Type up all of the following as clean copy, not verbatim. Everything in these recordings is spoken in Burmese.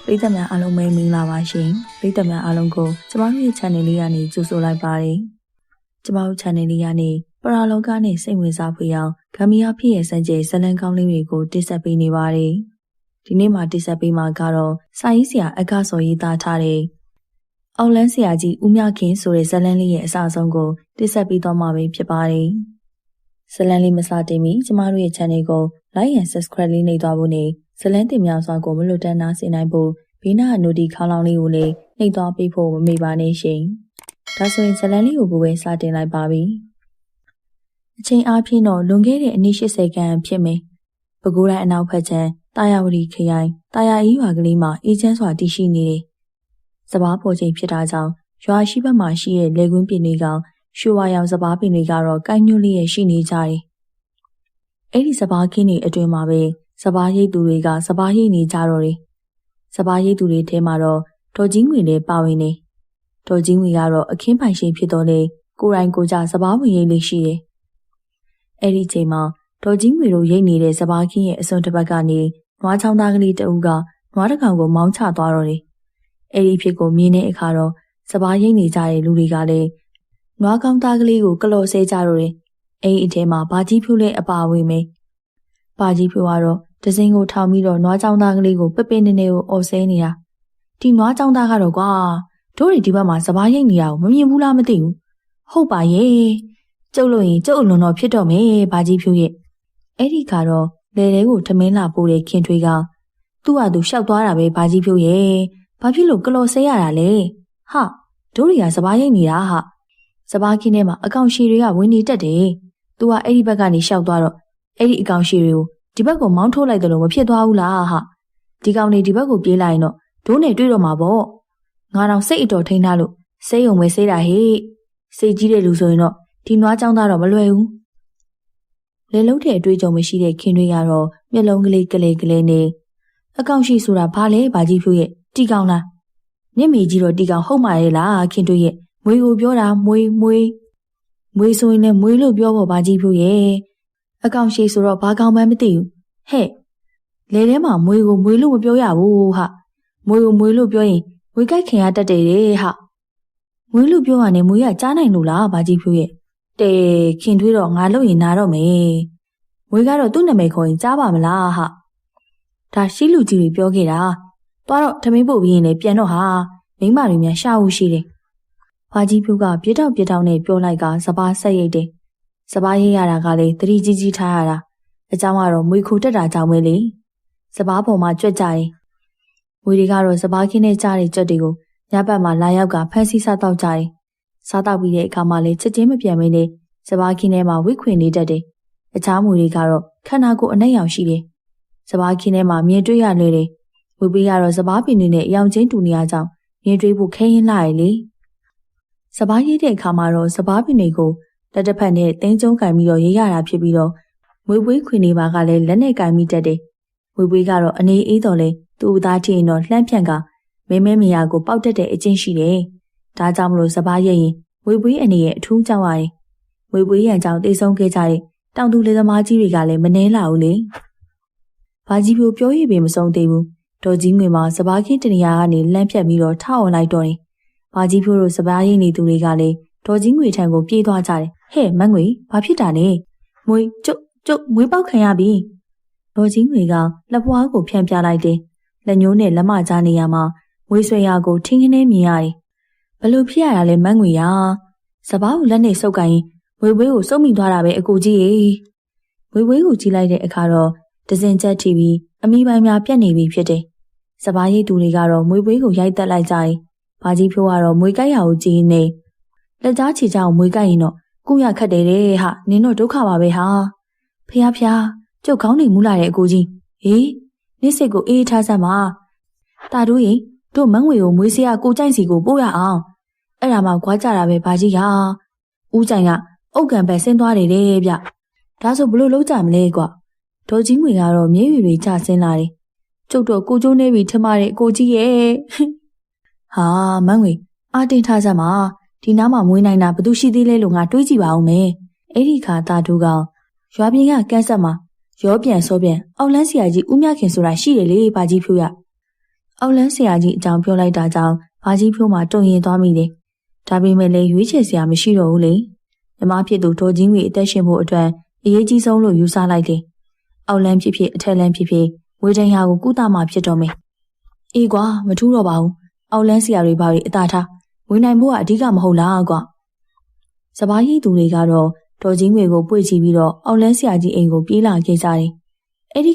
ပရိသတ်များအားလုံးပဲမင်္ဂလာပါရှင်ပရိသတ်များအားလုံးကိုကျမတို့ရဲ့ channel လေးကနေကြိုဆိုလိုက်ပါတယ်ကျမတို့ channel လေးကနေပရာလောကနဲ့စိတ်ဝင်စားဖွယ်အောင်ဂမ်ဘီယာဖြစ်ရဲ့စံကျဲဇလံကောင်းလေးတွေကိုတင်ဆက်ပေးနေပါတယ်ဒီနေ့မှာတင်ဆက်ပေးမှာကတော့စာရေးဆရာအက္ခစောရေးသားထားတဲ့အောက်လန်းဆရာကြီးဦးမြခင်ဆိုတဲ့ဇလံလေးရဲ့အစအဆုံးကိုတင်ဆက်ပေးသွားမှာပဲဖြစ်ပါတယ်ဇလံလေးမစတင်မီကျမတို့ရဲ့ channel ကို like and subscribe လေးနှိပ်သွားဖို့နဲ့ဇလံတင်များစွာကိုမလွတ်တမ်းနားဆင်နိုင်ဖို့ဘေးနားနိုတီခေါင်းလောင်းလေးကိုလည်းနှိပ်သွားပေးဖို့မမေ့ပါနဲ့ရှင်ဒါဆိုရင်ဇလံလေးကိုပဲစတင်လိုက်ပါပြီအချိန်အားဖြင့်တော့လွန်ခဲ့တဲ့အနည်း80ခန့်ဖြစ်မယ်ပဲခူးတိုင်းအနောက်ဘက်ခြမ်းတာယာဝတီခရိုင်တာယာအေးရွာကလေးမှာအေးချမ်းစွာတည်ရှိနေတယ်စပားပေါ်ချိန်ဖြစ်တာကြောင့်ရွာရှိဘက်မှာရှိတဲ့လေကွင်းပင်တွေကရွှေဝါရောင်စပားပင်တွေကတော့ကိုင်းညွတ်လေးရဲ့ရှိနေကြတယ်အဲ့ဒီစပားခင်းတွေအတွင်းမှာပဲစပားရိတ်သူတွေကစပားရိတ်နေကြတော့တယ်စပားရိတ်သူတွေထဲမှာတော့ဒေါ်ကြီးငွေလည်းပါဝင်နေဒေါ်ကြီးငွေကတော့အခင်းပိုင်ရှင်ဖြစ်တော့လေကိုယ်တိုင်ကိုယ်ကြစပားဝင်ရိတ်လေးရှိတယ်အဲ့ဒီချိန်မှာဒေါ်ကြီးငွေတို့ရိတ်နေတဲ့စပားခင်းရဲ့အစွန်တစ်ပတ်ကနေနွားချောင်းသားကလေးတအုပ်ကနွားတစ်ကောင်ကိုမောင်းချသွားတော့တယ်အဲ့ဒီဖြစ်ကိုမြင်တဲ့အခါတော့စပားရိတ်နေကြတဲ့လူတွေကလည်းနွားကောင်းသားကလေးကိုကလော်ဆဲကြတော့တယ်အဲ့ဒီအထဲမှာဘာကြီးဖြူလည်းအပါဝင်မယ်ဘာကြီးဖြူကတော့တစင်းကိုထောင်ပြီးတော့နွားချောင်းသားကလေးကိုပပနေနေကိုအော်ဆဲနေတာဒီနွားချောင်းသားကတော့ကွာတို့တွေဒီဘက်မှာစပားရိတ်နေတာကိုမမြင်ဘူးလားမသိဘူးဟုတ်ပါရဲ့ကျုပ်လို့ရင်ကျုပ်အလွန်တော့ဖြစ်တော့မယ်ဘာကြီးဖြူရဲ့အဲ့ဒီကတော့လေထဲကိုထမင်းလာပိုးတဲ့ခင်ထွေးကသူ့ဟာသူရှောက်သွားတာပဲဘာကြီးဖြူရဲ့ဘာဖြစ်လို့ကလော်ဆဲရတာလဲဟာတို့တွေကစပားရိတ်နေတာဟာစပားခင်းထဲမှာအကောင်ရှည်တွေကဝင်နေတတ်တယ်သူကအဲ့ဒီဘက်ကနေရှောက်သွားတော့အဲ့ဒီအကောင်ရှည်တွေကိုဒီဘက်ကိုမောင်းထိုးလိုက်တယ်လို့မဖြစ်သွားဘူးလားဟာဒီကောင်တွေဒီဘက်ကိုပြေးလိုက်ရင်တော့ဒိုးနဲ့တွေ့တော့မှာပေါ့ငါတော့စိတ်အတော်ထိန်းထားလို့စိတ်ုံပဲစေးတာဟေ့စိတ်ကြီးတဲ့လူဆိုရင်တော့ဒီနွားချောင်းသားတော့မလွယ်ဘူးလေလုံးတဲ့အတွေ့အကြုံမရှိတဲ့ခင်တွေကတော့မျက်လုံးကလေးကလေးကလေးနဲ့အကောင်ရှိဆိုတာဘာလဲဘာကြီးဖြူရဲ့တီကောင်လားမျက်မေကြီးတော့တီကောင်ဟုတ်မှာရဲ့လားခင်တွေရဲ့မွေကိုပြောတာမွေဆိုရင်လည်းမွေလို့ပြောဖို့ဘာကြီးဖြူရဲ့အကောင်ရှိဆိုတော့ဘာကောင်မှမသိဘူးဟဲ့လေထဲမှာမွေကိုမွေလို့မပြောရဘူးဟာမွေကိုမွေလို့ပြောရင်မွေကြိုက်ခင်ရတတ်တယ်တဲ့ဟာမွေလို့ပြောရနဲ့မွေကကြားနိုင်လို့လားဘာကြီးဖြူရဲ့တဲခင်ထွေးတော့ငါလို့ရင်နာတော့မယ်မွေကတော့သူ့နာမည်ခေါ်ရင်ကြားပါမလားဟာဒါရှိလူကြီးတွေပြောခဲ့တာသွားတော့ထမင်းပို့ပြီးရင်လည်းပြန်တော့ဟာမိမတွေများရှာဦးရှိတယ်ဘာကြီးဖြူကပြစ်တောက်နဲ့ပြောလိုက်ကစပားဆက်ရိတ်တယ်စပားရိတ်ရတာကလည်းသတိကြီးထားရတာအကြောင်းကတော့မွေခိုတက်တာကြောင့်ပဲလေစပားပေါ်မှာကြွက်ကြတယ်မွေတွေကတော့စပားခင်းနဲ့ကြားတဲ့ကြွက်တွေကိုညဘက်မှာလာရောက်ကဖမ်းဆီးစားတော့ကြတယ်စားတော့ပြီးတဲ့အခါမှာလည်းချက်ချင်းမပြန်မင်းနဲ့စပားခင်းထဲမှာဝိခွင်နေတတ်တယ်အခြားမွေတွေကတော့ခန္ဓာကိုယ်အနက်ရောင်ရှိတယ်စပားခင်းထဲမှာမြင်တွေ့ရလေတယ်မွေပေးကတော့စပားပင်တွေနဲ့အယောင်ချင်းတူနေရကြောင်းမြင်တွေ့ဖို့ခဲရင်လာရလေစပားရိတ်တဲ့အခါမှာတော့စပားပင်တွေကိုလက်တစ်ဖက်နဲ့တင်းကျုံးကင်ပြီးတော့ရိတ်ရတာဖြစ်ပြီးတော့မွေပွေးခွင်နေပါကလည်းလက်နဲ့ကင်မိတတ်တယ်မွေပွေးကတော့အနေအေးတော်လဲသူ့သားထင်းတော့လှမ်းဖြန့်ကမဲမယာကိုပေါက်တတ်တဲ့အချင်းရှိတယ်ဒါကြောင့်မလို့စပားရိတ်ရင်မွေပွေးအနေရဲ့အထူးကြောက်ရတယ်မွေပွေးရန်ကြောင့်တေဆုံးခဲ့ကြတဲ့တောင်သူလယ်သမားကြီးတွေကလည်းမနှဲလာဘူးလေဘာကြီးပြိုပြောရပေမဆုံးသေးဘူးဒေါ်ကြီးငွေမှာစပားခင်းတနေရာကနေလမ်းဖြတ်ပြီးတော့ထောက်အောင်လိုက်တော့တယ်ဘာကြီးပြိုတို့စပားရိတ်နေသူတွေကလည်းဒေါ်ကြီးငွေထံကိုပြေးသွားကြတယ်ဟဲ့မန်းငွေဘာဖြစ်တာလဲမွေကျုပ်မွေးပေါက်ခံရပြီဒေါ်ကြီးငွေကလက်ပွားကိုဖြန့်ပြလိုက်တယ်လက်ညိုးနဲ့လက်မကြားနေရမှာမွေးဆွဲရကိုထင်းခင်းနဲ့မြင်ရတယ်ဘလို့ဖြစ်ရတာလဲမန်းငွေရစပားကိုလက်နဲ့စုပ်ကိုင်းမွေးပွေးကိုစုပ်မိသွားတာပဲအကူကြီးရေမွေးပွေးကိုကြည့်လိုက်တဲ့အခါတော့ဒဇင်ချက်ထီပြီးအမိပိုင်းများပြတ်နေပြီဖြစ်တယ်စပားရိတ်သူတွေကတော့မွေးပွေးကိုရိုက်တက်လိုက်ကြတယ်ဘာကြီးဖြိုးကတော့မွေးကြိုက်ရကိုကြည့်နေလက်ကြားချီချောင်းမွေးကြိုက်ရင်တော့ကုရခတ်တယ်တဲ့ဟာနင်တို့ဒုက္ခပါပဲဟာဖះကျုပ်ခေါင်းနေမူလာတဲ့အကိုကြီးဟေးနေ့စိတ်ကိုအေးထားစမ်းပါတာတို့ရင်တို့မန်းငွေကိုမွေးစရာကိုကြိုက်စီကိုပို့ရအောင်အဲ့ဒါမှခွာကြတာပဲဘာကြီးဟာဦးကြိုင်ကအုတ်ကံပဲဆင်းသွားတယ်တဲ့ဗျဒါဆိုဘလို့လုံးကြမလဲကွာဒေါ်ကြီးငွေကတော့မျက်ရည်တွေကျဆင်းလာတယ်ကျုပ်တော့ကိုကျိုးနေပြီထမတဲ့အကိုကြီးရဲ့ဟာမန်းငွေအာတင်ထားစမ်းပါဒီနားမှာမွေးနိုင်တာဘသူရှိသေးလဲလို့ငါတွေးကြည့်ပါဦးမယ်အဲ့ဒီခါတာတို့ကရွာပြင်ကကန်းဆက်မှာရောပြန်စောပြန်အောက်လန်းဆရာကြီးဦးမြခင်ဆိုတာရှိတယ်လေဘာကြီးဖြူရ အောက်လန်းဆရာကြီးအကြောင်းပြောလိုက်တာကြောင့်ဘာကြီးဖြိုးမှတုံရင်သွားမိတယ်။ဒါပေမဲ့လည်းရွေးချယ်စရာမရှိတော့ဘူးလေ။ညီမဖြစ်သူဒေါ်ကြီးငွေအသက်ရှင်ဖို့အတွက်အရေးကြီးဆုံးလို့ယူဆလိုက်တယ်။အောက်လန်းဖြစ်ဖြစ်အထက်လန်းဖြစ်ဖြစ်ဝေဒင်ယာကိုကုသမှဖြစ်တော့မယ်။အေးကွာမထူးတော့ပါဘူး။အောက်လန်းဆရာတွေဘာတွေအသာထားဝေနိုင်ဖို့ကအဓိကမဟုတ်လားကွာ။စပားရိတ်သူတွေကတော့ဒေါ်ကြီးငွေကိုပွေ့ချပြီးတော့အောက်လန်းဆရာကြီးအိမ်ကိုပြေးလာခဲ့ကြတယ်။အဲ့ဒ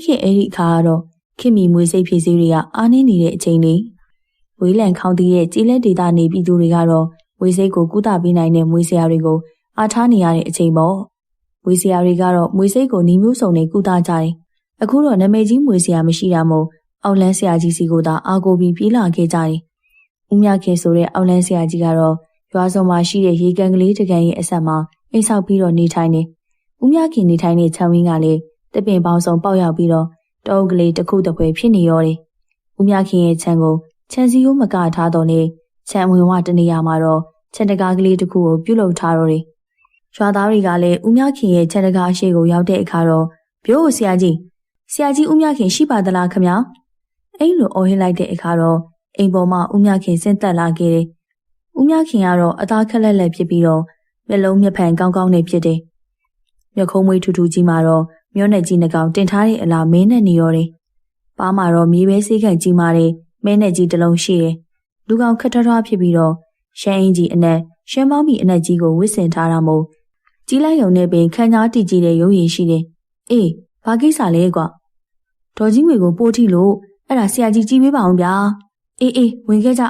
ီအခါကတော့ခင်မီမွေစိတ်ဖြည့်စည်းတွေကအားနည်းနေတဲ့အချိန်လေးဝေးလံခေါင်းတီးတဲ့ကြေးလက်ဒေတာနေပြည်သူတွေကတော့မွေစိတ်ကိုကုသပေးနိုင်တဲ့မွေဆရာတွေကိုအားထားနေရတဲ့အချိန်ပေါ့မွေဆရာတွေကတော့မွေစိတ်ကိုနှီးမျိုးစုံနဲ့ကုသကြတယ်အခုတော့နာမည်ကြီးမွေဆရာမရှိတာမို့အောက်လန်းဆရာကြီးစီကိုသာအားကိုးပြီးပြေးလာခဲ့ကြတယ်ဦးမြခင်ဆိုတဲ့အောက်လန်းဆရာကြီးကတော့ရွာစုံမှာရှိတဲ့ရေကန်ကလေးတစ်ကန်ရဲ့အဆက်မှာအိမ်ဆောက်ပြီးတော့နေထိုင်နေဦးမြခင်နေထိုင်တဲ့ခြံဝင်းကလည်းတပင်ပေါင်းစုံပေါက်ရောက်ပြီးတော့တောအုပ်ကလေးတစ်ခုတစ်ပွဲဖြစ်နေရောတယ်ဦးမြခင်ရဲ့ခြံကိုခြံစည်းရိုးမကထားတော့လေခြံဝင်ဝတနေရာမှာတော့ခြံတကားကလေးတစ်ခုကိုပြုတ်လုထားတော့တယ်ရွာသားတွေကလည်းဦးမြခင်ရဲ့ခြံတကားအရှိကိုရောက်တဲ့အခါတော့ပြိုးဆရာကြီးဦးမြခင်ရှိပါသလားခမအဲ့လိုအော်ဟစ်လိုက်တဲ့အခါတော့အိမ်ပေါ်မှာဦးမြခင်ဆင်းသက်လာခဲ့တယ်ဦးမြခင်ကတော့အသားခက်လက်လက်ဖြစ်ပြီးတော့မျက်လုံးမျက်ဖန်ကောင်းကောင်းနဲ့ဖြစ်တယ်မျက်ခုံးမွေးထူထူကြီးမှာတော့မျောနဲ့ကြီးနှကောင်တင်ထားတဲ့အလားမင်းနဲ့နေရောတယ်ပါးမှာတော့မြေပဲဆေးကန်ကြီးမာတဲ့မဲနဲ့ကြီးတစ်လုံးရှိတယ်လူကောင်ခက်ထွားဖြစ်ပြီးတော့ရှမ်းအင်းကြီးအနက်ရှမ်းမောင်းမီအနက်ကြီးကိုဝစ်ဆင်ထားတာမို့ကြီးလိုက်ရုံနဲ့ပင်ခန်းကြားတည်ကြည်တဲ့ရုပ်ရည်ရှိတယ်အေးဘာကိစ္စလဲကွာဒေါ်ကြီးငွေကိုပို့ထိလို့အဲ့ဒါဆရာကြီးကြည့်ပေးပါအောင်ဗျာအေးဝင်ခဲ့က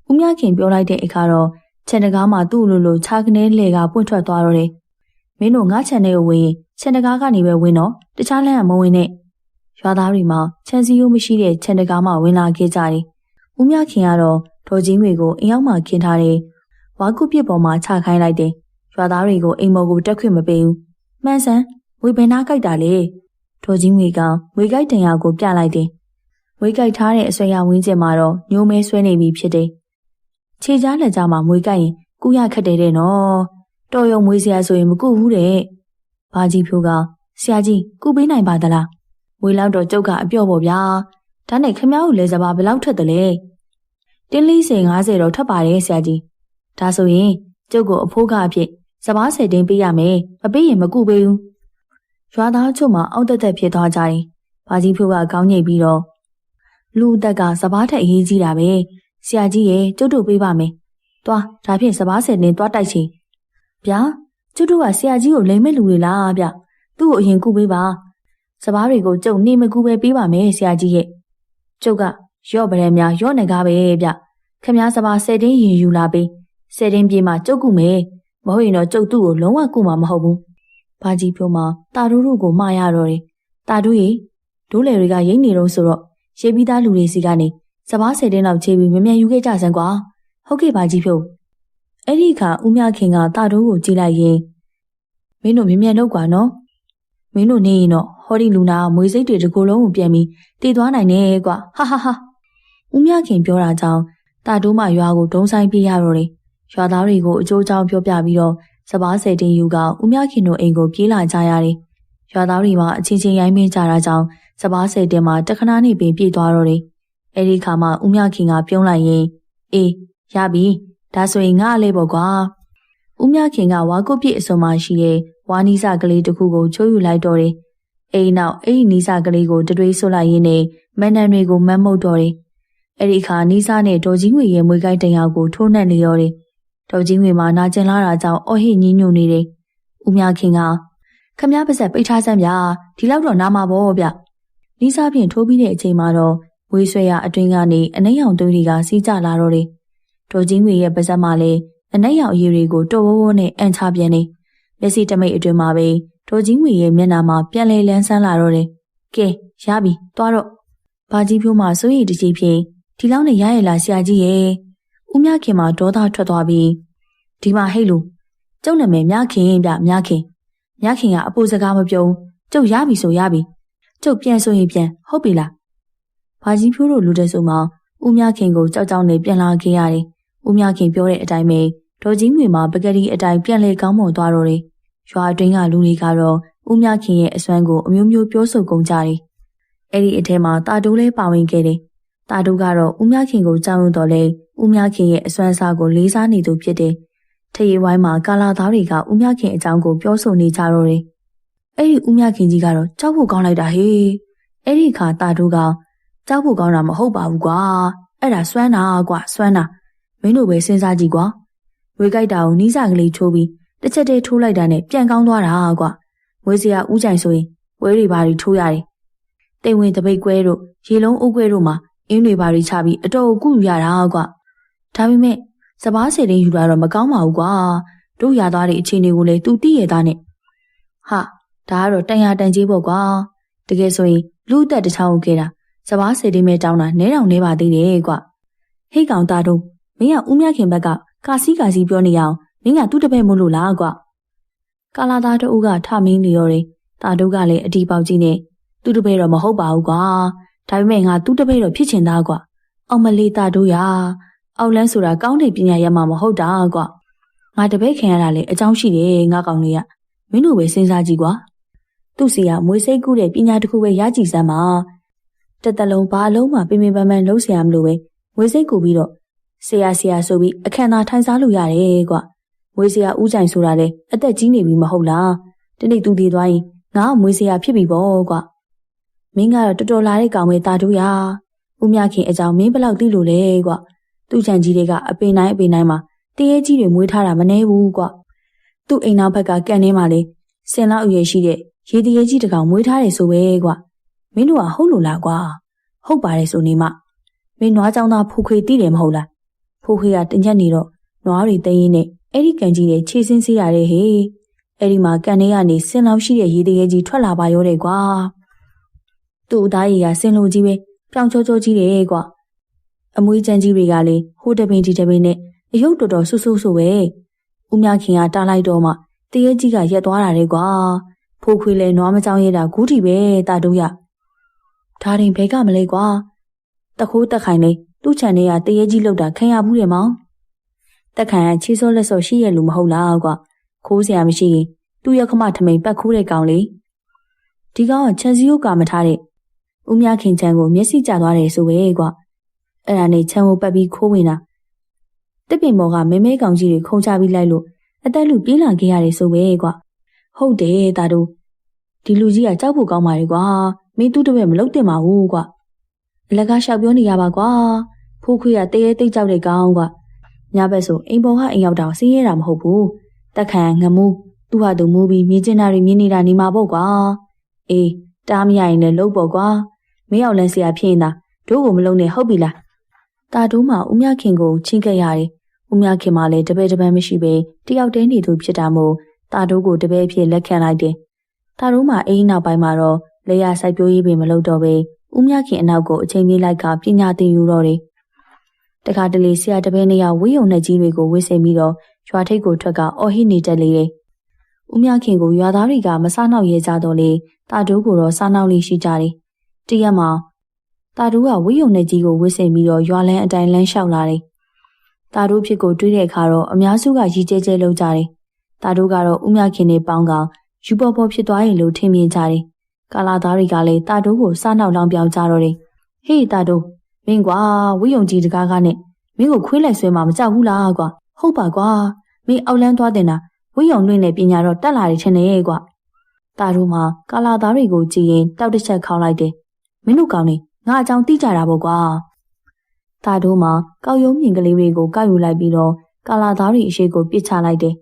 ြဦးမြခင်ပြောလိုက်တဲ့အခါတော့ခြံတကားမှာသူ့လိုခြားကနေလေကပွင့်ထွက်သွားတော့တယ်မင်းတို့ငါခြံထဲကိုဝင်ရင်ခြံတကားကနေပဲဝင်တော့တခြားလမ်းကမဝင်နဲ့ရွာသားတွေမှာခြံစည်းရိုးမရှိတဲ့ခြံတကားမှာဝင်လာခဲ့ကြတယ်ဦးမြခင်ကတော့ဒေါ်ကြီးငွေကိုအိမ်ရောက်မှခင်းထားတဲ့ဝါကုပစ်ပေါ်မှာချခိုင်းလိုက်တယ်ရွာသားတွေကိုအိမ်မော်ကိုတက်ခွင့်မပေးဘူးမှန်စမ်းငွေဘယ်နာကြိုက်တာလဲဒေါ်ကြီးငွေကငွေကြိုက်တန်ရာကိုပြလိုက်တယ်ငွေကြိုက်ထားတဲ့အဆွဲရဝင်းကျင်မှာတော့ညိုမဲဆွဲနေပြီဖြစ်တယ်ခြေကြားလက်ကြားမှာမွေးကြိုက်ရင်ကူရခက်တယ်တဲ့နော်တော်ရုံမွေးစရာဆိုရင်မကူဘူးတဲ့ဘာကြီးဖြိုးကဆရာကြီးကူပေးနိုင်ပါသလားမွေးလောက်တော့ကျုပ်ကအပြော့ပေါ့ဗျာဒါနဲ့ခမ ्या ကိုလဲစပါဘယ်လောက်ထွက်တယ်လဲတင်းလေး50တော့ထွက်ပါတယ်ဆရာကြီးဒါဆိုရင်ကျုပ်ကိုအဖိုးကအဖြစ်စပါး10တင်းပေးရမယ်မပေးရင်မကူပေးဘူးရွာသားချုပ်မှာအောက်တက်ဖြစ်သွားကြတယ်ဘာကြီးဖြိုးကခေါင်းညိတ်ပြီးတော့လူအသက်ကစပါးထက်အရေးကြီးတာပဲဆရာကြီးရဲ့ကျုပ်တို့ပေးပါမယ်သွားဒါဖြင့်စပါး10တင်းသွားတိုက်ချင်ဗျာကျုပ်တို့ကဆရာကြီးကိုလိမ်မဲ့လူတွေလားဗျသူ့ကိုအရင်ကူပေးပါစပားတွေကိုကျုပ်နေမကူပဲပေးပါမယ်ဆရာကြီးရဲ့ကျုပ်ကရော့ပရဲများရော့နေကားပဲဗျခမ ्या စပား10တင်းရင်ယူလာပေး10တင်းပြေးမှကျုပ်ကူမယ်မဟုတ်ရင်တော့ကျုပ်သူ့ကိုလုံးဝကူမှာမဟုတ်ဘူးဘာကြီးဖြိုးမှာတာတို့ကိုမှားရတော့တယ်တာတို့ရေဒိုးလေတွေကရိတ်နေတော့ဆိုတော့ရေးပြီးသားလူတွေစီကနေစပား10တင်းလောက်ချေးပြီးမမြန်ယူခဲ့ကြစမ်းကွာဟုတ်ကဲ့ဘာကြီးဖြိုးအဲ့ဒီအခါဦးမြခင်ကတာတို့ကိုကြည့်လိုက်ရင်မင်းတို့မြင်လုပ်ကွာနော်မင်းတို့နေရင်တော့ဟောဒီလူနာမွေစိတ်တွေတကူလုံးကိုပြန်ပြီးတည်သွားနိုင်တယ်ကွာဟာဦးမြခင်ပြောတာကြောင့်တာတို့မှရွာကိုဒုံဆိုင်ပြေးရတော့တယ်ရွာသားတွေကိုအကျိုးအကြောင်းပြောပြပြီးတော့စပား10တင်းယူကဦးမြခင်တို့အိမ်ကိုပြေးလာကြရတယ်ရွာသားတွေမှာအချင်းချင်းရိုင်းမင်းကြတာကြောင့်စပား10တင်းမှာတခဏနေပင်ပြေးသွားတော့တယ်အဲ့ဒီခါမှာဦးမြခင်ကပြုံးလိုက်ရင်အေးရပြီဒါဆိုရင်ငါအလေးပေါ့ကွာဦးမြခင်ကဝါကုတ်ပြည့်အစုံမှရှိတဲ့ဝါနီးစာကလေးတစ်ခုကိုချိုးယူလိုက်တော့တယ်အိမ်နောက်အဲ့ဒီနီးစာကလေးကိုတတွေးဆွလိုက်ရင်းနဲ့မန်နန်တွေကိုမတ်မုတ်တော့တယ်အဲ့ဒီအခါနီးစာနဲ့ဒေါ်ကြီးငွေရဲ့မွေးကိုက်တန်ရောက်ကိုထိုးနှက်နေရောတယ်ဒေါ်ကြီးငွေမှာနာကျင်လာတာကြောင့်အော်ဟစ်ညှိညူနေတယ်ဦးမြခင်ကခမ ्या ပါစက်ပိတ်ထားစမ်းဗျာဒီလောက်တော့နားမှာပေါ့ဗျနီးစာဖြင့်ထိုးပြီးတဲ့အချိန်မှာတော့မွေးဆွဲရအတွင်းကနေအနှိမ့်ရောင်သွေးတွေကစီးကျလာတော့တယ်ဒေါ်ကြီးငွေရဲ့ပါစက်မှာလည်းအနှိမ့်ရောင်အရည်တွေကိုတော်ဝဝနဲ့အန်ချပြန်နေမျက်စိတမိတ်အတွင်းမှာပဲဒေါ်ကြီးငွေရဲ့မျက်နှာမှာပြန်လဲလန်းဆန်းလာတော့တယ်ကဲရပြီသွားတော့ဘာကြီးဖြိုးမှစိုးရိမ်တကြီးဖြင့်ဒီလောက်နဲ့ရရလားဆရာကြီးရဲ့ဦးမြခင်မှာဒေါသထွက်သွားပြီးဒီမှာဟိတ်လူကျုပ်နာမည်မြခင်ဗျမြခင်ကအပူစကားမပြုံးကျုပ်ရပြီဆိုရပြီကျုပ်ပြန်ဆိုရင်ပြန်ဟုတ်ပြီလားဘာကြီးဖြိုးတို့လူတဲ့ဆိုမှဦးမြခင်ကိုကြောက်ကြောက်နဲ့ပြန်လာခဲ့ရတယ်ဦးမြခင်ပြောတဲ့အတိုင်းပဲဒေါ်ကြီးငွေမှာပကတိအတိုင်းပြန်လေကောင်းမွန်သွားတော့တယ်ရွာအတွင်းကလူတွေကတော့ဦးမြခင်ရဲ့အစွမ်းကိုအမျိုးမျိုးပြောဆိုကုန်ကြတယ်အဲ့ဒီအထဲမှာတာတိုးလေးပါဝင်ခဲ့တယ် တာတို့ကတော့ဦးမြခင်ကိုကြောက်ရွံ့တော်လဲဦးမြခင်ရဲ့အစွမ်းအစားကိုလေးစားနေသူဖြစ်တယ်။ထရေဝိုင်းမှာကာလာသားတွေကဦးမြခင်အကြောင်းကိုပြောဆိုနေကြတော့တယ်။အဲ့ဒီဦးမြခင်ကြီးကတော့ကြောက်ဖို့ကောင်းလိုက်တာဟေး။အဲ့ဒီခါတာတို့ကကြောက်ဖို့ကောင်းတာမဟုတ်ပါဘူးကွာ။အဲ့ဒါစွမ်းတာကွာစွမ်းတာမင်းတို့ပဲစဉ်းစားကြည့်ကွာ။ဝေကြိုက်တာကိုနီးစာကလေးထိုးပြီးတစ်ချက်တည်းထိုးလိုက်တာနဲ့ပြန်ကောင်းသွားတာကွာ။ဝေစရာဦးကြိုင်ဆိုရင်ဝဲတွေဘာတွေထိုးရတယ်။တိမ်ဝင်တပိတ်ကွဲတို့ရေလုံးအုပ်ကွဲတို့မှာအင်းတွေဘာတွေချပြီးအတော်ကိုကုယူရတာကွာ။ဒါပေမဲ့စပားစေတင်းယူလာတော့မကောင်းပါဘူးကွာ။တို့ရသွားတဲ့အခြေအနေကိုလည်းသူသိရသားနဲ့။ဟာဒါကတော့တန်ရတန်ကြီးပေါ့ကွာ။တကယ်ဆိုရင်လူအသက်တစ်ချောင်းကိုခဲ့တာစပားစေတင်းမဲတောင်းတာနဲတောင်နေပါသေးတယ်ကွာ။ဟိတ်ကောင်သားတို့မင်းကဦးမြခင်ဘက်ကကာစီပြောနေအောင်မင်းကသူ့တပည့်မို့လို့လားကွာ။ကာလာသားတို့ကထမင်းနေရောတယ်။တာတို့ကလည်းအတီပေါက်ကြီးနဲ့သူ့တပည့်တော့မဟုတ်ပါဘူးကွာ။ဒါပေမဲ့ငါသူ့တပည့်တော့ဖြစ်ချင်သားကွာ။အောင်မလေးတာတို့ရအောက်လန်းဆိုတာကောင်းတဲ့ပညာရမှာမဟုတ်တာကွာ။ငါတပည့်ခင်ရတာလေအကြောင်းရှိတယ်ငါကောင်လေးကမင်းတို့ပဲစဉ်းစားကြည့်ကွာ။သူ့စီကမွေးစိတ်ကူးတဲ့ပညာတစ်ခုပဲရကြည့်စမ်းပါ။တစ်သက်လုံးဘာအလုံးမှပင်ပန်းလုံးဆရာမလို့ပဲမွေးစိတ်ကူပြီးတော့ဆရာဆိုပြီးအခမ်းအနားထိုင်စားလို့ရတယ်ကွာ။မွေးဆရာဦးကြိုင်ဆိုတာလေအသက်ကြီးနေပြီမဟုတ်လား။ဒီနေ့သူတည်သွားရင်ငါ့မွေးဆရာဖြစ်ပြီပေါ့ကွာ။မင်းကတော့တော်တော်လာတဲ့ကောင်ပဲတာတို့ရ။ဦးမြခင်အကြောင်းမင်းဘယ်လောက်သိလို့လဲကွာ။သူ့ချန်ကြီးတွေကအပင်တိုင်းမှာတရေကြီးတွေမွေးထားတာမနှဲဘူးကွာ။သူ့အိမ်နောက်ဘက်ကကန်ထဲမှာလေစင်လောက်အရွယ်ရှိတဲ့ရေတရေကြီးတစ်ကောင်မွေးထားတယ်ဆိုပဲကွာ။မင်းတို့ကဟုတ်လို့လားကွာ။ဟုတ်ပါတယ်ဆိုနေမှမင်းနွားကြောင်သားဖိုးခွေသိတယ်မဟုတ်လား။ဖိုးခွေကတညက်နေတော့နွားတွေတင်းရင်းနဲ့အဲ့ဒီကန်ကြီးတွေခြေစင်းစေးရတယ်ဟေး။အဲ့ဒီမှာကန်ထဲကနေစင်လောက်ရှိတဲ့ရေတရေကြီးထွက်လာပါရောတယ်ကွာ။သူ့အသားရည်ကစင်လိုကြီးပဲပြောင်ချောကြီးတယ်ကွာအမွေးချမ်းကြီးတွေကလေဟိုတပင်ဒီတပင်နဲ့အယုတ်တော်တော်ဆူဆိုပဲဦးမြခင်ကတားလိုက်တော့မှတရေကြီးကရက်သွားတာလေကွာဖိုးခွေလဲနွားမကြောင်ရတာဂူးတီပဲတာတို့ရဒါရင်ဘဲကမလဲကွာတခိုးတက်ခိုင်လေသူ့ချန်ထဲကတရေကြီးလောက်တာခံရဘူးတယ်မောင်တက်ခိုင်ကချီစောလက်စောရှိရလူမဟုတ်လားကွာခိုးစရာမရှိရင်သူ့ရခမထမိန်ပတ်ခိုးတဲ့ကောင်လေဒီကောင်ကချန်စီယိုကမထားတဲ့ဦးမြခင်ချန်ကိုမျက်စိကျသွားတယ်ဆိုပဲကွာအဲ့ဒါနဲ့ချန်ကိုပတ်ပြီးခိုးဝင်တာတစ်ပင်မော်ကမဲကောင်ကြီးတွေခုံချပြီးလိုက်လို့အသက်လူပြေးလာခဲ့ရတယ်ဆိုပဲကွာဟုတ်တယ်တာတို့ဒီလူကြီးကကြောက်ဖို့ကောင်းပါလေကွာမင်းသူ့တပည့်မလုပ်တင်ပါဘူးကွာအလကားလျှောက်ပြောနေရပါကွာဖိုးခွေးကတရေတိတ်ကြောက်တဲ့ကောင်ကွာညဘက်ဆိုအိမ်ပေါ်ကအိမ်ရောက်တော့ဆင်းရဲတာမဟုတ်ဘူးတက်ခံငမူးသူ့ဟာသူမူးပြီးမြင်ကျင်တာတွေမြင်နေတာနေမှာပေါ့ကွာအေးတားမရရင်လည်းလုပ်ပေါ့ကွာမင်းရောက်လန်းဆရာဖြစ်ရင်သာတို့ကိုမလုံးနဲ့ဟုတ်ပြီလားတာတို့မှဦးမြခင်ကိုချင်းခဲ့ရတယ်ဦးမြခင်မှလည်းတပည့်တပန်းမရှိပဲတယောက်တည်းနေသူဖြစ်တာမို့တာတို့ကိုတပည့်ဖြစ်လက်ခံလိုက်တယ်တာတို့မှအိမ်နောက်ပိုင်းမှာတော့လေယာစိုက်ပျိုးရေးပင်မလုပ်တော့ပဲဦးမြခင်အနောက်ကိုအချိန်လေးလိုက်ကပညာသင်ယူတော့တယ်တခါတလေဆရာတပည့်နှစ်ယောက်ဝေးုံနဲ့ကြီးတွေကိုဝစ်ဆင်ပြီးတော့ရွာထိပ်ကိုထွက်ကအော်ဟစ်နေတတ်လေတယ်ဦးမြခင်ကိုရွာသားတွေကမစားနောက်ရဲကြတော့လေတာတို့ကိုတော့စားနောက်လေးရှိကြတယ်တရက်မှာတာတို့ကဝေးုံနဲ့ကြီးကိုဝစ်ဆင်ပြီးတော့ရွာလန်းအတိုင်းလမ်းလျှောက်လာတယ်တာတို့ဖြစ်ကိုတွေးတဲ့အခါတော့အများစုကရီကျဲကျဲလုပ်ကြတယ်တာတို့ကတော့ဦးမြခင်နဲ့ပေါင်းကောင်ယူပေါ်ပေါ်ဖြစ်သွားရင်လို့ထင်မြင်ကြတယ်ကာလာသားတွေကလည်းတာတို့ကိုစားနောက်လောင်ပြောင်ကြတော့တယ်ဟေးတာတို့မင်းကွာဝေးုံကြီးတကားကနဲ့မင်းကိုခွေးလိုက်ဆွဲမှာမကြောက်ဘူးလားကွာဟုတ်ပါကွာမင်းအောက်လန်းသွားတင်တာဝေးုံလွင့်တဲ့ပညာတော့တက်လာတယ်ထင်တယ်ကွာတာတို့မှကာလာသားတွေကိုကြည့်ရင်တောက်တစ်ချက်ခေါင်းလိုက်တယ်မင်းတို့ကောင်းနေငါအကြောင်းသိကြတာပေါ့ကွာတာတို့မှကောက်ရုံးမြင်ကလေးတွေကိုကောက်ယူလိုက်ပြီးတော့ကာလာသားတွေအရှိကိုပစ်ချလိုက်တယ်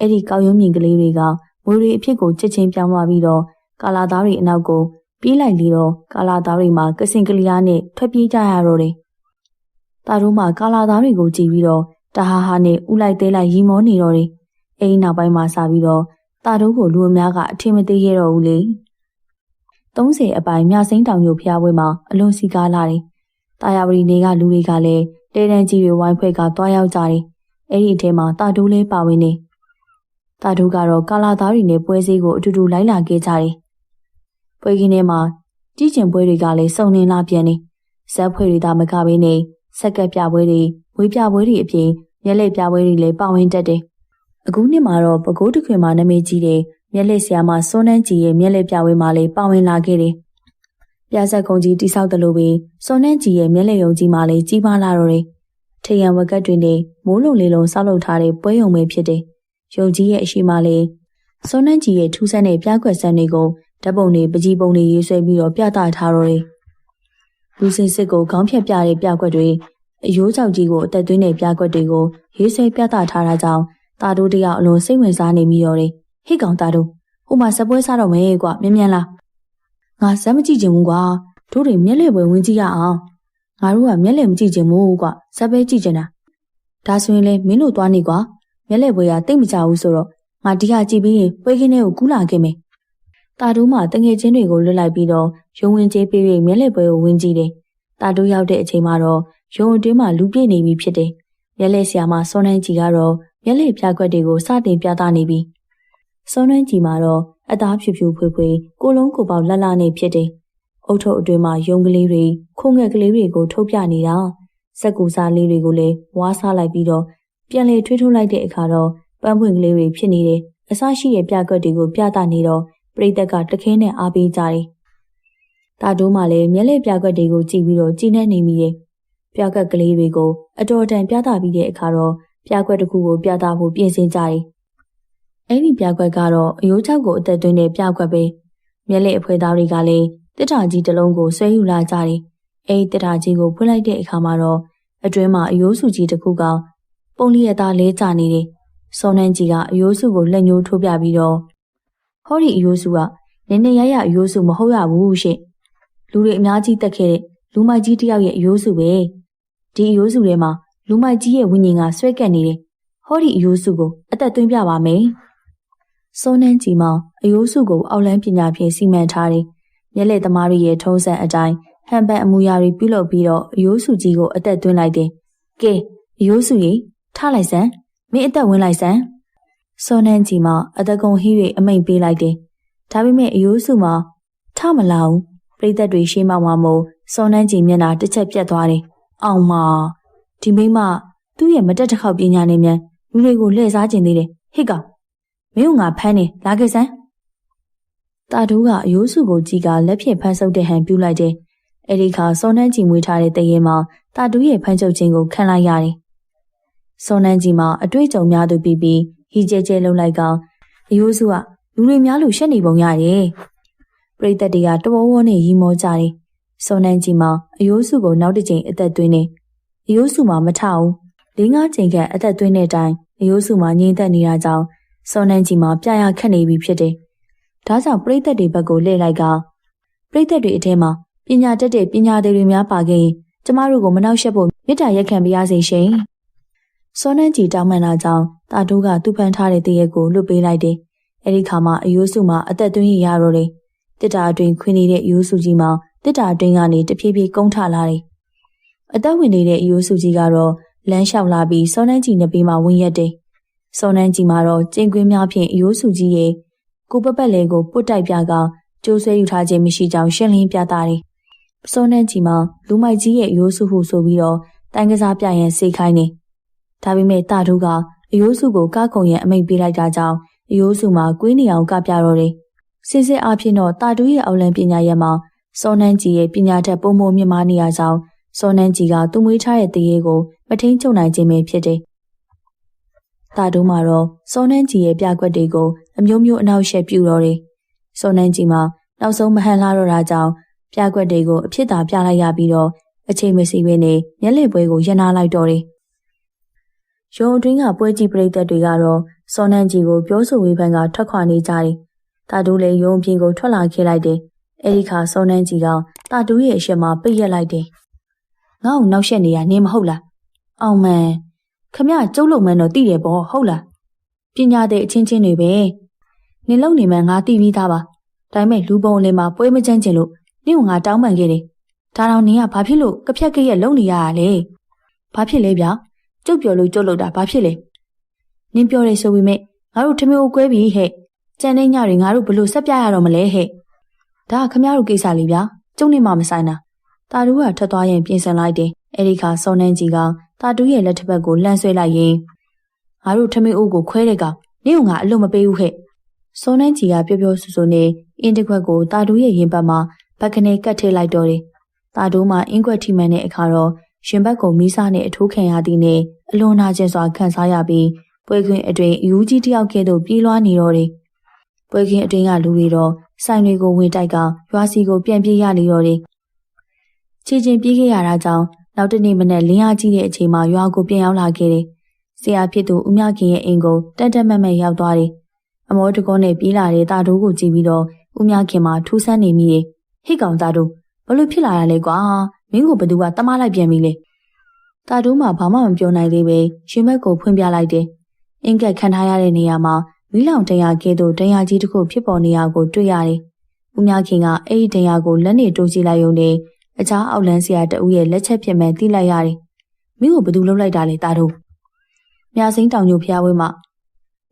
အဲ့ဒီကောက်ရုံးမြင်ကလေးတွေကမွေတွေအဖြစ်ကိုချက်ချင်းပြောင်းသွားပြီးတော့ကာလာသားတွေအနောက်ကိုပြေးလိုက်ပြီးတော့ကာလာသားတွေမှာကစင်ကလေးအားနဲ့ထွက်ပြေးကြရတော့တယ်တာတို့မှကာလာသားတွေကိုကြည့်ပြီးတော့တဟာဟာနဲ့ဥလိုက်သေးလိုက်ရီမောနေတော့တယ်အဲ့ဒီနောက်ပိုင်းမှာစပြီးတော့တာတို့ကိုလူအများကအထင်မသေးရတော့ဘူးလေ30အပိုင်းမြစိမ်းတောင်ညိုဖျားပွဲမှာအလွန်စီကားလာတယ်တာယာဝတီနေကလူတွေကလည်းတဲတန်းကြီးတွေဝိုင်းဖွဲ့ကသွားရောက်ကြတယ်အဲ့ဒီအထဲမှာတာတို့လည်းပါဝင်နေတာတို့ကတော့ကာလာသားတွေနဲ့ပွဲစည်းကိုအတူတူလိုက်လာခဲ့ကြတယ်ပွဲကင်းထဲမှာကြီးကျင်ပွဲတွေကလည်းစုံနေလာပြန်နေဇက်ဖွဲ့တွေဒါမကဘဲနေဆက်ကပ်ပြပွဲတွေဝေးပြပွဲတွေအပြင်မျက်လက်ပြပွဲတွေလည်းပါဝင်တတ်တယ်အခုနှစ်မှာတော့ပဲခူးတခွင်မှာနာမည်ကြီးတဲ့မျက်လက်ဆရာမစွန်းနှန်းကြီးရဲ့မျက်လက်ပြပွဲမှာလည်းပါဝင်လာခဲ့တယ်ပြ ပြဆက်ကုန်းကြီးတိဆောက်တယ်လို့ပဲစောနှန်းကြီးရဲ့မျက်လည်ယုံကြီးမှလည်းကြီးမားလာတော့တယ်။ထရံဝက်ကတ်တွေနဲ့မိုးလုံလေးလုံးဆောက်လုပ်ထားတဲ့ပွဲရုံပဲဖြစ်တယ်။ယုံကြီးရဲ့အရှိမလည်းစောနှန်းကြီးရဲ့ထူးဆန်းတဲ့ပြကွက်ဆန်းတွေကိုဓာတ်ပုံတွေပကြီးပုံတွေရေးဆွဲပြီးတော့ပြသထားတော့တယ်။လူစင်စစ်ကိုခေါင်းဖြတ်ပြတဲ့ပြကွက်တွေအယိုးကြောက်ကြီးကိုအသက်သွင်းတဲ့ပြကွက်တွေကိုရေးဆွဲပြသထားတာကြောင့်တာတို့တယောက်အလွန်စိတ်ဝင်စားနေပြီးတော့တယ်။ဟိတ်ကောင်တာတို့ဟိုမှာစပွဲစားတော့မယ်ကွာမြန်လာ။ငါဇက်မကြည့်ချင်ဘူးကွာတို့တွေမျက်လှည့်ပွဲဝင်ကြည့်ရအောင်။ငါတို့ကမျက်လှည့်မကြည့်ချင်ဘူးကွာဇက်ပဲကြည့်ချင်တာ။ဒါဆိုရင်လေမင်းတို့သွားနေကွာမျက်လှည့်ပွဲကတိတ်မကြဘူးဆိုတော့ငါဒီကကြည့်ပြီးရင်ပွဲခင်းထဲကိုကူးလာခဲ့မယ်။တာတို့မှတငယ်ချင်းတွေကိုလွတ်လိုက်ပြီးတော့ရုံဝင်ကျေးပြေး၍မျက်လှည့်ပွဲကိုဝင်ကြည့်တယ်။တာတို့ရောက်တဲ့အချိန်မှာတော့ရုံအတွင်းမှာလူပြည့်နေပြီဖြစ်တယ်။မျက်လှည့်ဆရာမစောနှန်းကြီးကတော့မျက်လှည့်ပြကွက်တွေကိုစတင်ပြသနေပြီ။စောနှန်းကြီးမှာတော့အသားဖြူဖြူဖွေးဖွေးကိုလုံးကိုပေါက်လှလှနေဖြစ်တယ်။အုတ်ထုပ်အတွင်းမှာရုံကလေးတွေခုံငှက်ကလေးတွေကိုထုတ်ပြနေတာစက်ကူစားလေးတွေကိုလည်းဝါးစားလိုက်ပြီးတော့ပြန်လေထွေးထုတ်လိုက်တဲ့အခါတော့ပန်းပွင့်ကလေးတွေဖြစ်နေတယ်။အစရှိတဲ့ပြကွက်တွေကိုပြသနေတော့ပရိသတ်ကတခင်းနဲ့အားပေးကြတယ်။တာတို့မှလည်းမျက်လှည့်ပြကွက်တွေကိုကြည့်ပြီးတော့ကြည်နေနေမိတယ်။ပြကွက်ကလေးတွေကိုအတော်တန်ပြသပြီးတဲ့အခါတော့ပြကွက်တစ်ခုကိုပြသဖို့ပြင်ဆင်ကြတယ်။အဲ့ဒီပြကွက်ကတော့အယိုးချောက်ကိုအသက်သွင်းတဲ့ပြကွက်ပဲ။မျက်လှည့်အဖွဲသားတွေကလည်းတစ်ထာကြီးတစ်လုံးကိုဆွဲယူလာကြတယ်။အဲ့ဒီတစ်ထာကြီးကိုဖွင့်လိုက်တဲ့အခါမှာတော့အတွင်းမှာအယိုးစုကြီးတစ်ခုကပုံလျက်သားလဲကျနေတယ်။စောနှန်းကြီးကအယိုးစုကိုလက်ညှိုးထိုးပြပြီးတော့ဟောဒီအယိုးစုကနည်းနည်းရရအယိုးစုမဟုတ်ရဘူးရှင့်။လူတွေအများကြီးတက်ခဲ့တဲ့လူမိုက်ကြီးတစ်ယောက်ရဲ့အယိုးစုပဲ။ဒီအယိုးစုထဲမှာလူမိုက်ကြီးရဲ့ဝိညာဉ်ကဆွဲကပ်နေတယ်။ဟောဒီအယိုးစုကိုအသက်သွင်းပြပါမယ်။စောနှန်းကြီးမှာအယိုးစုကိုအောက်လန်းပညာဖြင့်စီမံထားတယ်။မျက်လက်သမားတွေရဲ့ထုံးစံအတိုင်းဟန်ပန်အမူအရာတွေပြုလုပ်ပြီးတော့အယိုးစုကြီးကိုအသက်သွင်းလိုက်တယ်။ကဲအယိုးစုကြီးထားလိုက်စမ်းမင်းအသက်ဝင်လိုက်စမ်းစောနှန်းကြီးမှာအသက်ကုန်ဟီး၍အမိန်ပေးလိုက်တယ်။ဒါပေမဲ့အယိုးစုမှာထမလာဘူး။ပရိသတ်တွေရှေးမှောက်မှမို့စောနှန်းကြီးမျက်နှာတစ်ချက်ပြတ်သွားတယ်။အောင်မဒီမိမသူ့ရဲ့မတက်တစ်ခေါက်ပညာနဲ့မြန်လူတွေကိုလှည့်စားကျင်သေးတယ်။ဟစ်ကောင်မင်းကငါဖမ်းနေလာခဲ့စမ်းတာတို့ကအယိုးစုကိုကြီးကလက်ဖြင့်ဖမ်းဆုပ်တဲ့ဟန်ပြူလိုက်တယ်။အဲဒီခါစောနှန်းကြီးမွေးထားတဲ့တရင်မှာတာတို့ရဲ့ဖမ်းချုပ်ခြင်းကိုခံလိုက်ရတယ်။စောနှန်းကြီးမှာအတွေ့အကြုံများသူပြီးဟီကျဲကျဲလှုပ်လိုက်ကောင်အယိုးစုကလူတွေများလို့ရှက်နေပုံရတယ်။ပရိသတ်တွေကတဝဝနဲ့ရီမောကြတယ်။စောနှန်းကြီးမှာအယိုးစုကိုနောက်တစ်ချိန်အသက်သွင်းတယ်။အယိုးစုမှာမထဘူး။၄-၅ချိန်ခန့်အသက်သွင်းတဲ့အတိုင်းအယိုးစုမှာငြိမ်သက်နေတာကြောင့်စောနှန်းကြီးမှာပြရခက်နေပြီဖြစ်တယ်။ဒါကြောင့်ပရိသတ်တွေဘက်ကိုလှည့်လိုက်ကပရိသတ်တွေအထဲမှာပညာတတ်တဲ့ပညာသည်တွေများပါခဲ့ရင်ကျမတို့ကိုမနှောက်ယှက်ဖို့မေတ္တာရက်ခံပေးရစေရှင်။စောနှန်းကြီးတောင်းပန်တာကြောင့်တာတို့ကသူ့ဖန်ထားတဲ့တရက်ကိုလွတ်ပေးလိုက်တယ်။အဲဒီခါမှာအယိုးစုမှာအသက်သွင်းရတော့တယ်။တစ်တာအတွင်းခွင်းနေတဲ့အယိုးစုကြီးမှာတစ်တာအတွင်းကနေတဖြည်းဖြည်းကုန်းထလာတယ်။အသက်ဝင်နေတဲ့အယိုးစုကြီးကတော့လမ်းလျှောက်လာပြီးစောနှန်းကြီးနှစ်ဘေးမှာဝင်ရက်တယ်။စောနှန်းကြီးမှာတော့ကျင်းကွင်းများဖြင့်အယိုးစုကြီးရဲ့ကိုပပတ်လေကိုပုတ်တိုက်ပြကကျိုးဆွဲယူထားခြင်းမရှိကြောင်းရှင်းလင်းပြသတယ်။စောနှန်းကြီးမှာလူမိုက်ကြီးရဲ့အယိုးစုဟုဆိုပြီးတော့တိုင်းကစားပြရန်စေခိုင်းနေ။ဒါပေမဲ့တာတို့ကအယိုးစုကိုကခုံရန်အမိန့်ပေးလိုက်တာကြောင့်အယိုးစုမှာကွေးနေအောင်ကပြတော့တယ်။စစ်စစ်အားဖြင့်တော့တာတို့ရဲ့အောက်လန်းပညာရပ်မှာစောနှန်းကြီးရဲ့ပညာထက်ပိုမိုမြင့်မားနေရကြောင်းစောနှန်းကြီးကသူ့မွေးထားတဲ့တရေကိုမထိန်ချုပ်နိုင်ခြင်းပဲဖြစ်တယ်။တာတို့မှာတော့စောနှန်းကြီးရဲ့ပြကွက်တွေကိုအမျိုးမျိုးအနောက်ရှက်ပြုတော့တယ်။စောနှန်းကြီးမှာနောက်ဆုံးမဟန်လာတော့တာကြောင့်ပြကွက်တွေကိုအဖြစ်သာပြလိုက်ရပြီးတော့အချိန်မစီဘဲနဲ့မျက်လင့်ပွဲကိုရပ်နာလိုက်တော့တယ်။ရုံအတွင်းကပွဲကြည့်ပရိသတ်တွေကတော့စောနှန်းကြီးကိုပြောဆိုဝေဖန်ကထွက်ခွာနေကြတယ်။တာတို့လည်းရုံအပြင်ကိုထွက်လာခဲ့လိုက်တယ်။အဲဒီခါစောနှန်းကြီးကတာတို့ရဲ့အရှက်မှာပိတ်ရက်လိုက်တယ်။ငါ့ကိုနောက်ရှက်နေရနေမဟုတ်လား။အောင်မန်ခမကျုပ်လုံမှန်းတော့သိတယ်ပေါ့ဟုတ်လား။ပညာတဲ့အချင်းချင်းတွေပဲ။နင်လုံနေမှန်းငါသိပြီးသားပါ။ဒါပေမဲ့လူပုံလေးမှာပွဲမချမ်းချင်လို့နင့်ကငါတောင်းပန်ခဲ့တယ်။ဒါတော့နင်ကဘာဖြစ်လို့ကဖြက်ကရက်လုံနေရတာလဲ။ဘာဖြစ်လဲဗျာ။ကျုပ်ပြောလို့ကျုပ်လုံတာဘာဖြစ်လဲ။နင်ပြောတယ်ဆိုပေမဲ့ငါတို့ထမင်းကိုကွဲပြီးဟဲ့။ကြံတဲ့ညတွေငါတို့ဘလို့ဆက်ပြရတော့မလဲဟဲ့။ဒါကခမတို့ကိစ္စလေးဗျာ။ကျုပ်နဲ့မှမဆိုင်တာ။တာတို့ကထွက်သွားရင်ပြင်ဆင်လိုက်တယ်။အဲဒီခါစောနှန်းကြီးကတာတို့ရဲ့လက်ထက်ဘက်ကိုလှမ်းဆွဲလိုက်ရင်ငါတို့ထမင်းအိုးကိုခွဲတဲ့ကောင်နင့်ကငါအလွတ်မပေးဘူးဟဲ့။စောနှန်းကြီးကပြောပြောဆိုဆိုနဲ့အင်းတစ်ခွက်ကိုတာတို့ရဲ့ရင်ဘတ်မှာ ဘက်ကနေကတ်ထဲလိုက်တော့တယ်။တာတို့မှအင်းကွက်ထိမှန်တဲ့အခါတော့ရင်ဘတ်ကိုမီးစားနဲ့အထိုးခံရသည်နဲ့အလွန်နာကျင်စွာခံစားရပြီးပွဲခွင်အတွင်းအယူကြီးတယောက်ကဲ့သို့ပြေးလွှားနေတော့တယ်။ပွဲခွင်အတွင်းကလူတွေတော့ဆိုင်တွေကိုဝင်တိုက်ကရွာစီကိုပြန်ပြေးရလေတော့တယ်။ခြေချင်းပြေးခဲ့ရတာကြောင့်နောက်တနေ့မနက်လင်းအားကြီးတဲ့အချိန်မှာရွာကိုပြန်ရောက်လာခဲ့တယ်။ဆရာဖြစ်သူဦးမြခင်ရဲ့အိမ်ကိုတက်တက်မက်မက်ရောက်သွားတယ်။အမောတကောနဲ့ပြေးလာတဲ့တာတို့ကိုကြည့်ပြီးတော့ဦးမြခင်မှာထူးဆန်းနေမိတယ်။ဟိတ်ကောင်တာတို့ဘလို့ဖြစ်လာတာလဲကွာမင်းကိုဘသူကတမလိုက်ပြန်ပြီလေ။တာတို့မှဘာမှမပြောနိုင်သေးပဲရင်ဘတ်ကိုဖွင့်ပြလိုက်တယ်။အင်ကက်ခံထားရတဲ့နေရာမှာမီးလောင်တရားကဲ့သို့တရားကြီးတစ်ခုဖြစ်ပေါ်နေရကိုတွေ့ရတယ်။ဦးမြခင်ကအဲ့ဒီတရားကိုလက်နဲ့တိုးကြည့်လိုက်ရုံနဲ့အခြားအောက်လန်းဆရာတဦးရဲ့လက်ချက်ဖြစ်မှန်းသိလိုက်ရတယ်။မင်းကိုဘသူလှုပ်လိုက်တာလဲတာတို့။မြစိမ်းတောင်ညိုဖျားဝဲမှာ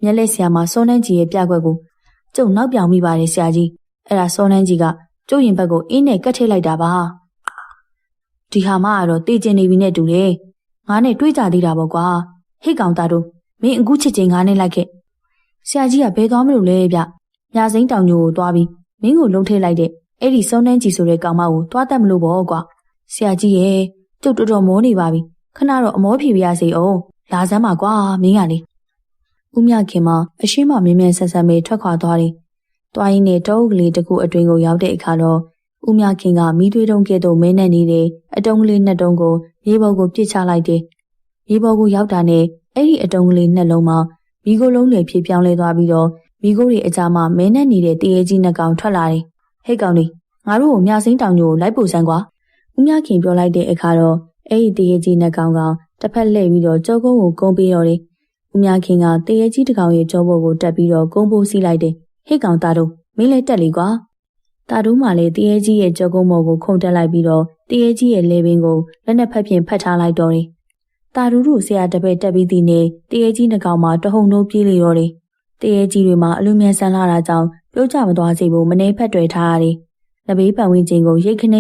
မျက်လက်ဆရာမစောနှန်းကြီးရဲ့ပြကွက်ကိုကျုံနောက်ပြောင်မိပါတယ်ဆရာကြီး။အဲ့ဒါစောနှန်းကြီးကကျုပ်ရင်ဘက်ကိုအင်းနဲ့ကတ်ထိလိုက်တာပါ။ဒီဟာမှကတော့တေကျင်နေပြီနဲ့တူတယ်။ငါနဲ့တွေးကြသေးတာပေါ့ကွာ။ဟိတ်ကောင်တာတို့မင်းအခုချစ်ချင်းငါနဲ့လိုက်ခဲ့။ဆရာကြီးကဘယ်သွားမလို့လဲဗျ။မြစိမ်းတောင်ညိုကိုသွားပြီးမင်းကိုလှုပ်ထိလိုက်တဲ့အဲ့ဒီစောနှန်းကြီးဆိုတဲ့ကောင်မကိုသွားတတ်မလို့ပေါ့ကွာ။ဆရာကြီးရဲ့ကျုပ်တော်တော်မောနေပါပြီ။ခဏတော့အမောဖြေပြရစေအောင်။လာစမ်းပါကွာမင်းကလေ။ဦးမြခင်ကအရှိမမင်းမြန်ဆက်ဆက်မေးထွက်ခွာသွားတယ်။တွားရင်းနဲ့တောအုပ်ကလေးတစ်ခုအတွင်းကိုရောက်တဲ့အခါတော့ဦးမြခင်ကမိသွေးတုံးကဲ့သို့မဲနဲ့နေတဲ့အတုံးကလေးနှစ်တုံးကိုမြေပေါ်ကိုပစ်ချလိုက်တယ်။မြေပေါ်ကိုရောက်တာနဲ့အဲ့ဒီအတုံးကလေးနှလုံးမှာမိခိုးလုံးတွေဖြစ်ပြောင်းလဲသွားပြီးတော့မိခိုးတွေအကြားမှာမဲနဲ့နေတဲ့တရေကြီးနှစ်ကောင်ထွက်လာတယ်။ဟဲ့ကောင်လေးငါတို့ကိုမြစိမ်းတောင်ညိုကိုလိုက်ပို့စမ်းကွာ။ဦးမြခင်ပြောလိုက်တဲ့အခါတော့အဲ့ဒီတရေကြီးနှစ်ကောင်ကတစ်ဖက်လှည့်ပြီးတော့ကြောကုန်းကိုကုန်းပေးတော့တယ်။ဦးမြခင်ကတရေကြီးတစ်ကောင်ရဲ့ကြောပေါ်ကိုတက်ပြီးတော့ကုန်းပိုးစီးလိုက်တယ်။ဟဲ့ကောင်သားတို့မင်းလည်းတက်လေကွာ။တာတို့မှလည်းတရေကြီးရဲ့ကြောကုန်းပေါ်ကိုခုန်တက်လိုက်ပြီးတော့တရေကြီးရဲ့လေပင်ကိုလက်နဲ့ဖက်ဖြင့်ဖတ်ထားလိုက်တော့တယ်။တာတို့ဆရာတပည့်တက်ပြီးသည်နဲ့တရေကြီးနှစ်ကောင်မှတဟုန်လုံးပြေးလေတော့တယ်။တရေကြီးတွေမှာအလူမြန်ဆန်းလာတာကြောင့်ပြုတ်ကျမသွားစေဖို့မနှဲဖက်တွေထားရတယ်။လက်ဘေးပတ်ဝန်းကျင်ကိုရိတ်ခန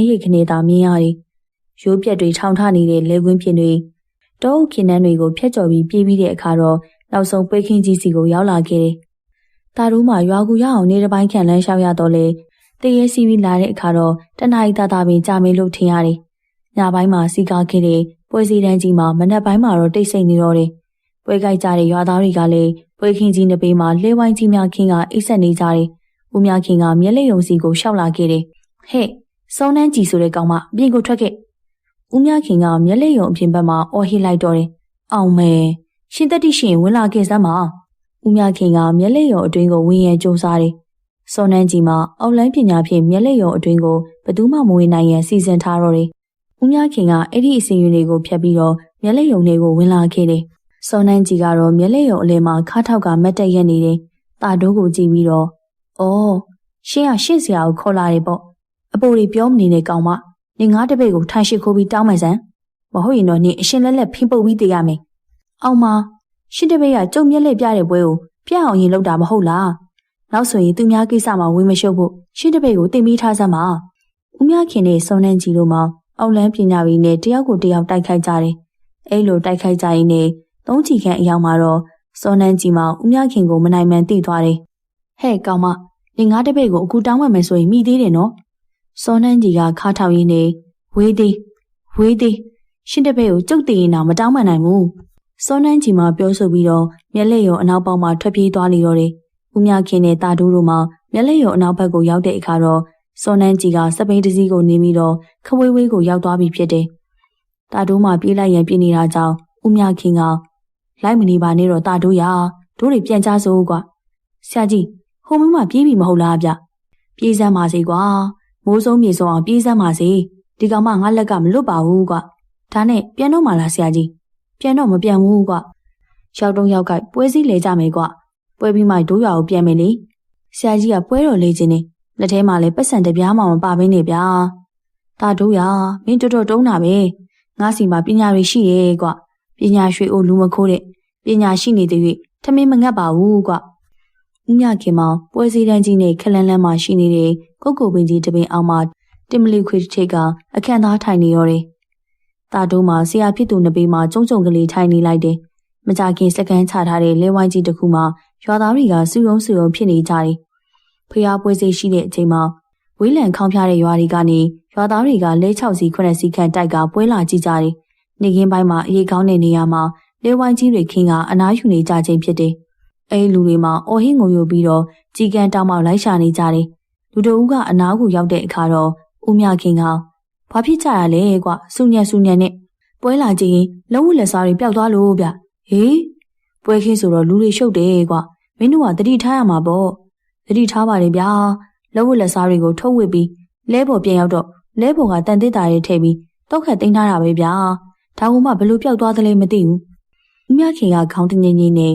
ဲသာမြင်ရတယ်။ရိုးပြက်တွေထောင်ထနေတဲ့လေကွင်းပြင်တွေတောအုပ်ခင်နှန်းတွေကိုဖျက်ကျော်ပြီးပြေးပြီးတဲ့အခါတော့နောက်ဆုံးပွဲခင်းကြီးစီကိုရောက်လာခဲ့တယ်။တာတို့မှရွာကူရအောင်နေတစ်ပိုင်းခန့်လမ်းလျှောက်ရတော့လေတရေစီပြီးလာတဲ့အခါတော့တနအီတာပင်ကြာမေးလို့ထင်ရတယ်။ညပိုင်းမှာစီကားခဲ့တဲ့ပွဲစီတန်းကြီးမှာမနက်ပိုင်းမှာတော့တိတ်ဆိတ်နေတော့တယ်။ပွဲကြိုက်ကြတဲ့ရွာသားတွေကလည်းပွဲခင်းကြီးနှစ်ပေးမှာလဲဝိုင်းကြီးများခင်းကအိတ်ဆက်နေကြတယ်။ဦးမြခင်ကမျက်လက်ယုံစီကိုရှောက်လာခဲ့တယ်။ဟဲ့စောနှန်းကြီးဆိုတဲ့ကောင်မပြင်ကိုထွက်ခဲ့။ဦးမြခင်ကမျက်လက်ယုံအပြင်ဘက်မှာအော်ဟစ်လိုက်တော့တယ်။အောင်မယ်ရှင်တက်တိရှင်ဝင်လာခဲ့စမ်းပါ။ဦးမြခင်ကမျက်လက်ယုံအတွင်းကိုဝင်ရန်ကြိုးစားတယ်။စောနှန်းကြီးမှာအောက်လန်းပညာဖြင့်မျက်လက်ယုံအတွင်းကိုဘသူမှမဝင်နိုင်ရန်စီစဉ်ထားတော့တယ်။ဦးမြခင်ကအဲ့ဒီအစီအရင်တွေကိုဖျက်ပြီးတော့မျက်လက်ယုံတွေကိုဝင်လာခဲ့တယ်။စောနှန်းကြီးကတော့မျက်လက်ယုံအလဲမှာခါထောက်ကမတ်တက်ရက်နေတယ်။တာတို့ကိုကြည့်ပြီးတော့အော်ရှင်ကရှင့်ဆရာကိုခေါ်လာတယ်ပေါ့။အပိုတွေပြောမနေတဲ့ကောင်မနေငါတပည့်ကိုထိုင်ရှိခိုးပြီးတောင်းမှန်စမ်းမဟုတ်ရင်တော့နေအရှင်လက်လက်ဖင်းပုတ်ပြီးတေးရမယ်။အောင်မရှင်တပည့်ကကြုံမျက်လက်ပြတဲ့ပွဲကိုပြအောင်ရင်လုပ်တာမဟုတ်လား။နောက်ဆိုရင်သူများကိစ္စမှာဝင်မရှုပ်ဖို့ရှင်တပည့်ကိုတင်ပြီးထားစမ်းပါ။ဦးမြခင်နဲ့စောနှန်းကြီးတို့မှအောက်လန်းပညာရေးနဲ့တယောက်ကိုတယောက်တိုက်ခိုက်ကြတယ်။အဲ့လိုတိုက်ခိုက်ကြရင်နဲ့သုံးချီခန့်အရောက်မှာတော့စောနှန်းကြီးမှဦးမြခင်ကိုမနိုင်မှန်သိသွားတယ်။ဟဲ့ကောင်မနေငါတပည့်ကိုအခုတောင်းမှမယ်ဆိုရင်မိသေးတယ်နော်။စောနှန်းကြီးကခါထောက်ရင်းနဲ့ဝေးသေးရှင်တပည့်ကိုကြုတ်တည်ရင်တော့မတောင်းမှန်နိုင်ဘူး။စောနှန်းကြီးမှပြောဆိုပြီးတော့မျက်လက်ရုံအနောက်ပေါက်မှာထွက်ပြေးသွားလေတော့တယ်။ဦးမြခင်နဲ့တာတို့တို့မှမျက်လက်ရုံအနောက်ဘက်ကိုရောက်တဲ့အခါတော့စောနှန်းကြီးကစပိန်တစည်းကိုနေပြီးတော့ခဝေးဝေးကိုရောက်သွားပြီဖြစ်တယ်။တာတို့မှပြေးလိုက်ရန်ပြေးနေတာကြောင့်ဦးမြခင်ကလိုက်မနေပါနဲ့တော့တာတို့ရတို့တွေပြန်ကြစို့ကွာ။ဆရာကြီးဟိုမင်းမပြေးပြီမဟုတ်လားဗျ။ပြေးစမ်းပါစေကွာ။မိုးဆုံးမြေဆုံးအောင်ပြေးစမ်းပါစေ။ဒီကောင်မငါလက်ကမလွတ်ပါဘူးကွာ။ဒါနဲ့ပြန်တော့မှလားဆရာကြီး။ပြန်တော့မပြန်ဘူးကွာ။ရောက်တော့ရောက်ကြပွဲစည်းလေကြမယ်ကွာ။ပွဲပြီးမှဒိုးရွာကိုပြန်မယ်လေ။ဆရာကြီးကပွဲတော်လေခြင်းနဲ့လက်ထဲမှာလည်းပတ်စံတပြားမှမပါဘဲနဲ့ဗျာ။ဒါတို့ရမင်းတော်တော်တုံးတာပဲ။ငါစီမှာပညာတွေရှိရဲ့ကွာ။ပညာရွှေအိုလူမခိုးတဲ့ပညာရှိနေတဲ့၍ထမင်းမငတ်ပါဘူးကွာ။ဦးမြခင်မောင်ပွဲစည်းတန်းကြီးနဲ့ခလန်းလန်းမှာရှိနေတဲ့ကိုကိုပင်ကြီးတပင်အောင်မှာတင်မလီခွေထိတ်ကအခန့်သားထိုင်နေရောတယ်။တာတို့မှာဆရာဖြစ်သူနှစ်ပေမှာကျုံကလေးထိုင်နေလိုက်တယ်။မကြခင်စကန်ချထားတဲ့လဲဝိုင်းကြီးတစ်ခုမှာရွာသားတွေကစုယုံဖြစ်နေကြတယ်။ဖျားပွဲစိတ်ရှိတဲ့အချိန်မှာဝ ဝေးလံခေါင်းဖျားတဲ့ရွာတွေကနေရွာသားတွေကလဲ6စီ9စီခန့်တိုက်ကပွဲလာကြည့်ကြတယ်။နေကင်းပိုင်းမှာအရေးကောင်းတဲ့နေရာမှာလဲဝိုင်းကြီးတွေခင်းကအနားယူနေကြခြင်းဖြစ်တယ်။အဲဒီလူတွေမှာအော်ဟင်းငုံယိုပြီးတော့ကြီးကန်းတောင်းမောက်လိုက်ရှာနေကြတယ်။လူတအုပ်ကအနားကိုရောက်တဲ့အခါတော့ဦးမြခင်ကဘာဖြစ်ကြရလဲကွ။စူညံနဲ့ပွဲလာကြည့်ရင်လက်ဝတ်လက်စားတွေပျောက်သွားလို့ဗျ။ဟေးပွဲခင်းဆိုတော့လူတွေရှုပ်တယ်ကွ။မင်းတို့ကတတိထားရမှာပေါ့။တတိထားပါလေဗျာ။လက်ဝတ်လက်စားတွေကိုထုတ်ဝစ်ပြီးလဲပေါ်ပြန်ရောက်တော့လဲပေါ်ကတန်တစ်တာတွေထည့်ပြီးတောက်ခတ်သိမ်းထားတာပဲဗျာ။ဒါကမှဘလို့ပျောက်သွားသလဲမသိဘူး။ဦးမြခင်ကခေါင်းတငင်းကြီးနဲ့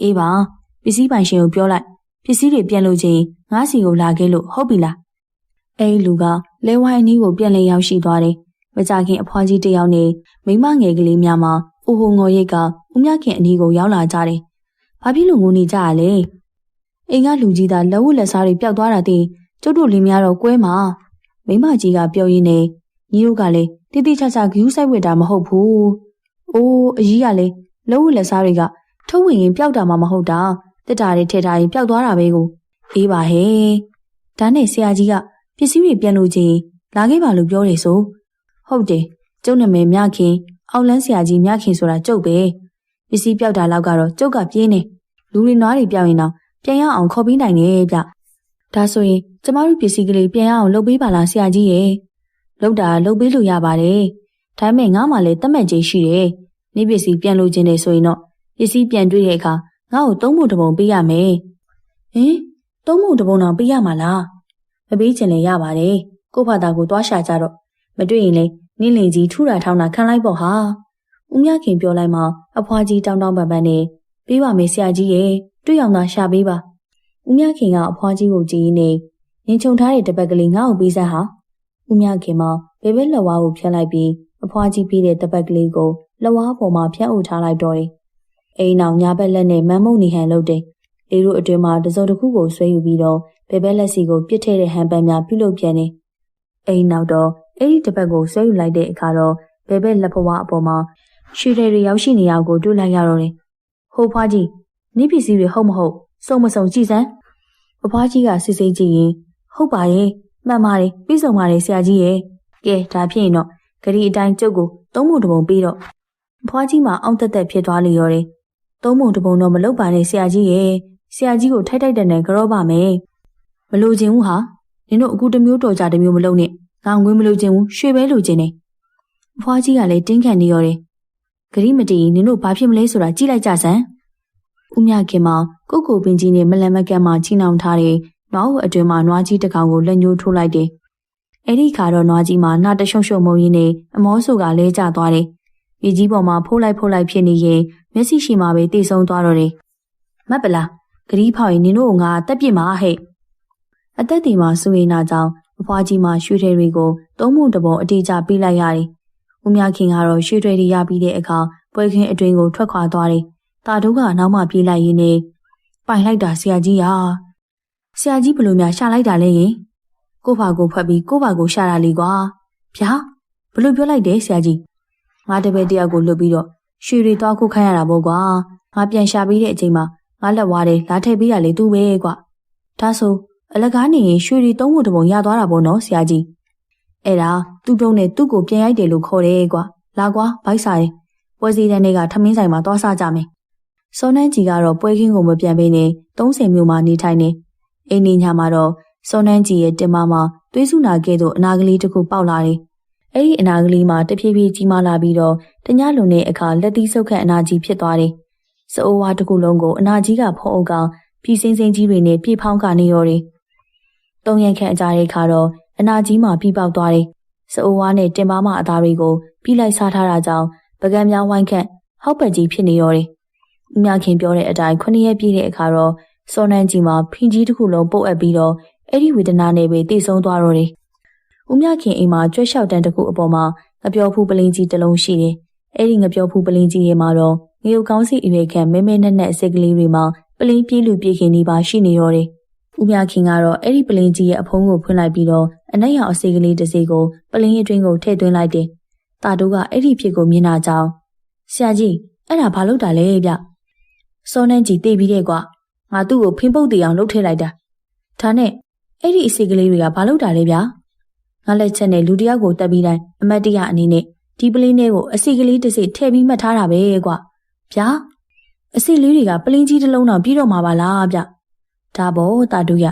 အေးပါပစ္စည်းပိုင်ရှင်ကိုပြောလိုက်ပစ္စည်းတွေပြန်လို့ချင်းငါးစီကိုလာခဲ့လို့ဟုတ်ပြီလား။အဲဒီလူကလဲဝိုင်းအနီးကိုပြန်လည်ရောက်ရှိသွားတယ်။မကြခင်အဖွားကြီးတစ်ယောက်နဲ့မိမငယ်ကလေးများမှာအိုဟိုငေါ်ရိတ်ကဦးမြခင်အနီးကိုရောက်လာကြတယ်။ဘာဖြစ်လို့ငိုနေကြရလဲ။အိမ်ကလူကြီးသားလက်ဝတ်လက်စားတွေပျောက်သွားတာတင်ကျုပ်တို့လင်းများတော့ကွဲမှာမိမကြီးကပြောရင်းနဲ့ညီတို့ကလည်းတိတိကျကျဂယူးဆိုင်ဝစ်တာမဟုတ်ဘူး။အိုးအကြီးကလည်းလက်ဝတ်လက်စားတွေကထုတ်ဝင်ရင်ပျောက်တာမှမဟုတ်တာတက်တာတွေထည့်ထားရင်ပျောက်သွားတာပဲကိုအေးပါဟဲ့။ဒါနဲ့ဆရာကြီးကပစ္စည်းတွေပြန်လို့ချင်းလာခဲ့ပါလို့ပြောတယ်ဆိုဟုတ်တယ်ကျုပ်နာမည်မြခင်အောက်လန်းဆရာကြီးမြခင်ဆိုတာကျုပ်ပဲပစ္စည်းပျောက်တာလောက်ကတော့ကျုပ်ကပြင်းနေလူတွေနွားတွေပျောက်ရင်တော့ပြန်ရအောင်ခေါ်ပေးနိုင်တယ်ဗျဒါဆိုရင်ကျမတို့ပစ္စည်းကလေးပြန်ရအောင်လုပ်ပေးပါလားဆရာကြီးရဲ့လုပ်တာလုပ်ပေးလို့ရပါတယ်ဒါပေမဲ့ငါမှလည်းတတ်မှတ်ခြင်းရှိတယ်နေပစ္စည်းပြန်လို့ခြင်းတယ်ဆိုရင်တော့ပစ္စည်းပြန်တွေ့တဲ့အခါငါ့ကို3ပုံတစ်ပုံပေးရမယ်ဟင်3ပုံတစ်ပုံတော့ပေးရမှာလားမပေးချင်လည်းရပါတယ်ကို့ဘာသာကိုသွားရှာကြတော့မတွေ့ရင်လည်းနင်းလင်ကြီးထူတာထောင်းတာခံလိုက်ပေါ့ဟာဦးမြခင်ပြောလိုက်မှအဖွားကြီးတောင်းပန်နဲ့ပေးပါမယ်ဆရာကြီးရဲ့တွေ့အောင်သာရှာပေးပါဦးမြခင်ကအဖွားကြီးကိုကြည့်နေငင်ချုံထားတဲ့တပတ်ကလေးငါ့ကိုပေးစမ်းဟာဦးမြခင်မဘဲဘဲလက်ဝါးကိုဖျက်လိုက်ပြီးအဖွားကြီးပေးတဲ့တပတ်ကလေးကိုလက်ဝါးပေါ်မှာဖြန့်အုပ်ထားလိုက်တော့တယ်အိမ်အောင်ညာဘက်လက်နဲ့မန်းမုံနေဟန်လုပ်တယ်လေတို့အတွင်မှာတစုံတစ်ခုကိုဆွဲယူပြီးတော့ဘဲဘဲလက်စီကိုပြစ်ထည့်တဲ့ဟန်ပန်များပြုလုပ်ပြန်တယ်အိမ်နောက်တော့အဲ့ဒီတပတ်ကိုဆွဲယူလိုက်တဲ့အခါတော့ဘဲဘဲလက်ဖွားအပေါ်မှာရွှေတွေရောက်ရှိနေရကိုတွေ့လိုက်ရတော့တယ်ဟိုဖွားကြီးနိပစ္စည်းတွေဟုတ်မဟုတ်စုံမစုံကြည့်စမ်းအဖွားကြီးကစစ်စစ်ကြည့်ရင်ဟုတ်ပါရဲ့မှန်ပါတယ်ပြီးဆုံးပါတယ်ဆရာကြီးရဲ့ကဲဒါဖြစ်ရင်တော့ဂရီအတိုင်းကျုပ်ကို3ပုံတစ်ပုံပြီးတော့အဖွားကြီးမှအောင့်တက်ဖြစ်သွားလေရောတယ်3ပုံတစ်ပုံတော့မလုပ်ပါနဲ့ဆရာကြီးရဲ့ဆရာကြီးကိုထိုက်တဲ့နဲ့ကြောပါမယ်မလိုချင်ဘူးဟာနင်တို့အခုတစ်မျိုးတော်ကြတစ်မျိုးမလုပ်နဲ့ငါငွေမလိုချင်ဘူးရွှေပဲလိုချင်တယ်အဖွားကြီးကလည်းတင်းခံနေရောတယ်ဂရီမတည်နင်တို့ဘာဖြစ်မလဲဆိုတာကြည့်လိုက်ကြစမ်းဦးမြခင်မောင်ကိုပင်ကြီးနဲ့မလန်မကန်မှချီနှောင်ထားတဲ့နွားကိုအတွင်မှာနွားကြီးတစ်ကောင်ကိုလက်ညှိုးထိုးလိုက်တယ်အဲ့ဒီခါတော့နွားကြီးမှာနှာတရှုံရှုံမုံရင်းနဲ့အမောဆူကလဲကျသွားတယ်မြေကြီးပေါ်မှာဖိုးလိုက်ဖြစ်နေရင်မျက်စိရှိမှပဲတိတ်ဆုံးသွားတော့တယ်မတ်ပလားဂရီဖောက်ရင်နင်တို့ငါတက်ပြစ်မှာဟဲ့အသက်ဒီမှာစူရင်နာကြောင့်အဖွားကြီးမှာရွှေထည်တွေကို3ပုံတစ်ပုံအတိအကျပေးလိုက်ရတယ်ဦးမြခင်ကတော့ရွှေထည်တွေရပြီးတဲ့အခါပွဲခင်းအတွင်ကိုထွက်ခွာသွားတယ်တာတို့ကနောက်မှပြေးလိုက်ရင်းနဲ့ပိုင်လိုက်တာဆရာကြီးဟာဆရာကြီးဘလို့များရှာလိုက်တာလဲရင်ကို့ဘာကိုဖတ်ပြီးကို့ဘာကိုရှာတာလေကွာဗျာဘလို့ပြောလိုက်တယ်ဆရာကြီးငါတပည့်တယောက်ကိုလွတ်ပြီးတော့ရွှေတွေသွားခုခိုင်းရတာပေါ့ကွာငါပြန်ရှာပြီးတဲ့အချိန်မှာငါလက်ဝါးတယ်လာထည့်ပေးရလေသူပဲကွာဒါဆိုအလကားနေရင်ရွှေတွေ3ပုံတစ်ပုံရသွားတာပေါ့နော်ဆရာကြီးအဲ့ဒါသူ့တုံးနဲ့သူ့ကိုပြန်ရိုက်တယ်လို့ခေါ်တယ်ကွာလာကွာဘိုက်စားတယ်ပွဲစည်းတန်းတွေကထမင်းဆိုင်မှာသွားစားကြမယ်စောနန်းကြီးကတော့ပွဲခင်းကိုမပြန်ပေးနဲ့30မြို့မှာနေထိုင်နေအိမ်နေညာမှာတော့စောနန်းကြီးရဲ့တင်မမှာသွေးစုနာကဲ့သို့အနာကလေးတစ်ခုပေါက်လာတယ်အဲ့ဒီအနာကလေးမှာတဖြည်းဖြည်းကြီးမားလာပြီးတော့တညလုံတဲ့အခါလက်သီးဆုပ်ခန့်အနာကြီးဖြစ်သွားတယ်စအိုးဝါတစ်ခုလုံးကိုအနာကြီးကဖုံးအုပ်ကောင်ဖြီးစင်းစင်းကြီးတွေနဲ့ပြေဖောင်းကနေရောတယ်3ရက်ခန့်အကြာတဲ့အခါတော့အနာကြီးမှာပြီးပေါက်သွားတယ်စအိုးဝါနဲ့တင်မမအသားတွေကိုပြီးလိုက်စားထားတာကြောင့်ပကံများဝိုင်းခန့်ဟောက်ပတ်ကြီးဖြစ်နေရောတယ်ဦးမြခင်ပြောတဲ့အတိုင်း9ရက်ပြည့်တဲ့အခါတော့စောနန်းကြီးမှာဖင်ကြီးတစ်ခုလုံးပုတ်အပ်ပြီးတော့အဲ့ဒီဝေဒနာနဲ့ပဲတိတ်ဆုံးသွားတော့တယ်။ဦးမြခင်အိမ်မှာကြွက်လျှောက်တန်းတစ်ခုအပေါ်မှာငပြောဖူးပလင်းကြီးတစ်လုံးရှိတယ်။အဲ့ဒီငပြောဖူးပလင်းကြီးရဲ့မှာတော့ငရုတ်ကောင်းစီအရွယ်ခံမဲမဲနက်နက်အစိတ်ကလေးတွေမှာပလင်းပြေးလူပြေးခင်နေပါရှိနေတော့တယ်။ဦးမြခင်ကတော့အဲ့ဒီပလင်းကြီးရဲ့အဖုံးကိုဖွင့်လိုက်ပြီးတော့အနက်ရောင်အစိတ်ကလေးတစ်စီကိုပလင်းအတွင်းကိုထည့်သွင်းလိုက်တယ်။တာတို့ကအဲ့ဒီဖြစ်ကိုမြင်တာကြောင့်ဆရာကြီးအဲ့ဒါဘာလုပ်တာလဲဗျ။စောနန်းကြီးတေးပြီးတဲ့ကွာငါသူ့ကိုဖင်းပုတ်တီအောင်လှုပ်ထည့်လိုက်တာဒါနဲ့ အဲ့ဒီအစီကလေးတွေကဘာလို့တာလဲဗျာငါလက်ချက်နဲ့လူတယောက်ကိုတက်ပြီးတိုင်းအမတ်တရအနေနဲ့ဒီပလင်းလေးကိုအစီကလေးတစ်စိထည့်ပြီးမှတ်ထားတာပဲကွာဗျာအစီလေးတွေကပလင်းကြီးတစ်လုံးတော့ပြီးတော့မှာပါလားဗျဒါပေါ့တာတို့ရ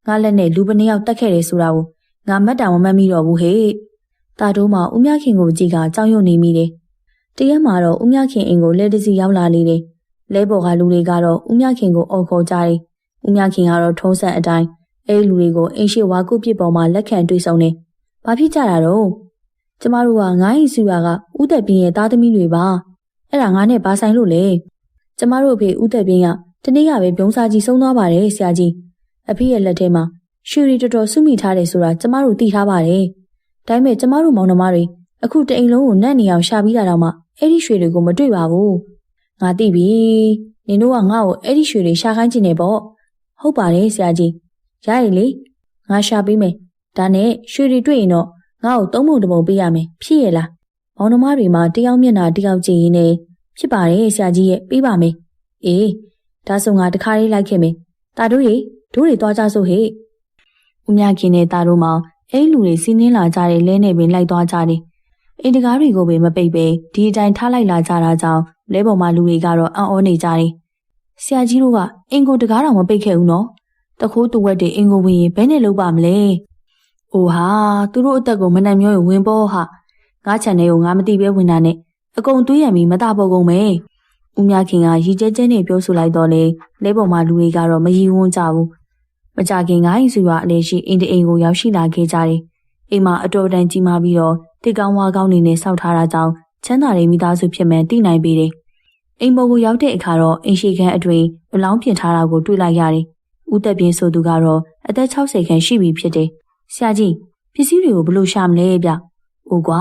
ငါလက်နဲ့လူပနှစ်ယောက်တက်ခဲ့တယ်ဆိုတာကိုငါမှတ်တာမမှတ်မိတော့ဘူးဟဲ့တာတို့မှဦးမြခင်ကိုကြည့်ကကြောက်ရွံ့နေမိတယ်တရက်မှာတော့ဦးမြခင်အိမ်ကိုလက်တစီရောက်လာလေတယ်လဲပေါ်ကလူတွေကတော့ဦးမြခင်ကိုအော်ခေါ်ကြတယ်ဦးမြခင်ကတော့ထုံးစံအတိုင်းအဲ့လူတွေကိုအိမ်ရှိဝါကုပြစ်ပေါ်မှာလက်ခံတွေ့ဆုံနေဘာဖြစ်ကြတာတော့ကျမတို့ကငါ့ရင်စုရကဦးသက်ပြင်းရဲ့သားသမီးတွေပါအဲ့ဒါငါနဲ့ဘာဆိုင်လို့လဲကျမတို့အဖေဦးသက်ပြင်းကတနေ့ကပဲပြုံးစားကြီးဆုံးသွားပါတယ်ဆရာကြီးအဖေရဲ့လက်ထဲမှာရွှေရီတော်တော်စုမိထားတယ်ဆိုတာကျမတို့သိထားပါတယ်ဒါပေမဲ့ကျမတို့မောင်နှမတွေအခုတအိမ်လုံးကိုနတ်နေအောင်ရှာပြီးတာတော့မှအဲ့ဒီရွှေတွေကိုမတွေ့ပါဘူးငါသိပြီနင်တို့ကငါ့ကိုအဲ့ဒီရွှေတွေရှာခိုင်းချင်နေပေါ့ဟုတ်ပါတယ်ဆရာကြီးရရည်လေငါရှာပေးမယ်ဒါနဲ့ရွှေတွေတွေ့ရင်တော့ငါ့ကိုသုံးပုံတစ်ပုံပေးရမယ်ဖြစ်ရဲ့လားမောင်နှမတွေမှာတယောက်မျက်နှာတယောက်ကြည့်ရင်းနဲ့ဖြစ်ပါတယ်ဆရာကြီးရဲ့ပေးပါမယ်အေးဒါဆိုငါတခါလေးလိုက်ခဲ့မယ်တာတို့ရေတို့တွေသွားကြစို့ဟဲ့ဦးမြခင်နဲ့တာတို့မှအဲ့လူတွေစီးနှင်းလာကြတဲ့လဲနဲ့ပင်လိုက်သွားကြတယ်အိမ်တကားတွေကိုပဲမပိတ်ပဲဒီအတိုင်းထားလိုက်လာကြတာကြောင့်လဲပေါ်မှာလူတွေကတော့အံ့ဩနေကြတယ်ဆရာကြီးတို့ကအိမ်ကိုတကားတောင်မပိတ်ခဲ့ဘူးနော်တခိုးတူဝက်တွေအိမ်ကိုဝင်ရင်ဘယ်နဲ့လုပ်ပါမလဲ။အိုဟာသူတို့အသက်ကိုမနှံ့မျောရင်ဝင်ပေါ်ဟာငါချန်တဲ့ကိုငါမသိပဲဝင်တာနဲ့အကုန်တွေးရမီမတာပေါ်ကုန်မယ်။ဦးမြခင်ကရီကျဲကျဲနဲ့ပြောဆိုလိုက်တော့လေလဲပေါ်မှာလူတွေကတော့မရီဝန်းကြဘူး။မကြခင်ငါ့ရင်စုရအလေရှိအိမ်တအိမ်ကိုရောက်ရှိလာခဲ့ကြတယ်။အိမ်မှာအတော်တန်ကြီးမားပြီးတော့တစ်ကောင်းဝါကောင်းနေနဲ့စောက်ထားတာကြောင့်ချမ်းသာတဲ့မိသားစုဖြစ်မှန်းသိနိုင်ပေတယ်။အိမ်ပေါ်ကိုရောက်တဲ့အခါတော့အိမ်ရှိခန်းအတွင်းအလောင်းပြင်ထားတာကိုတွေ့လိုက်ရတယ်။ဦးသက်ပြင်းဆိုသူကတော့အသက်60ခန့်ရှိပြီဖြစ်တယ်။ဆရာကြီးပစ္စည်းတွေကိုဘယ်လိုရှာမလဲဗျ။အိုကွာ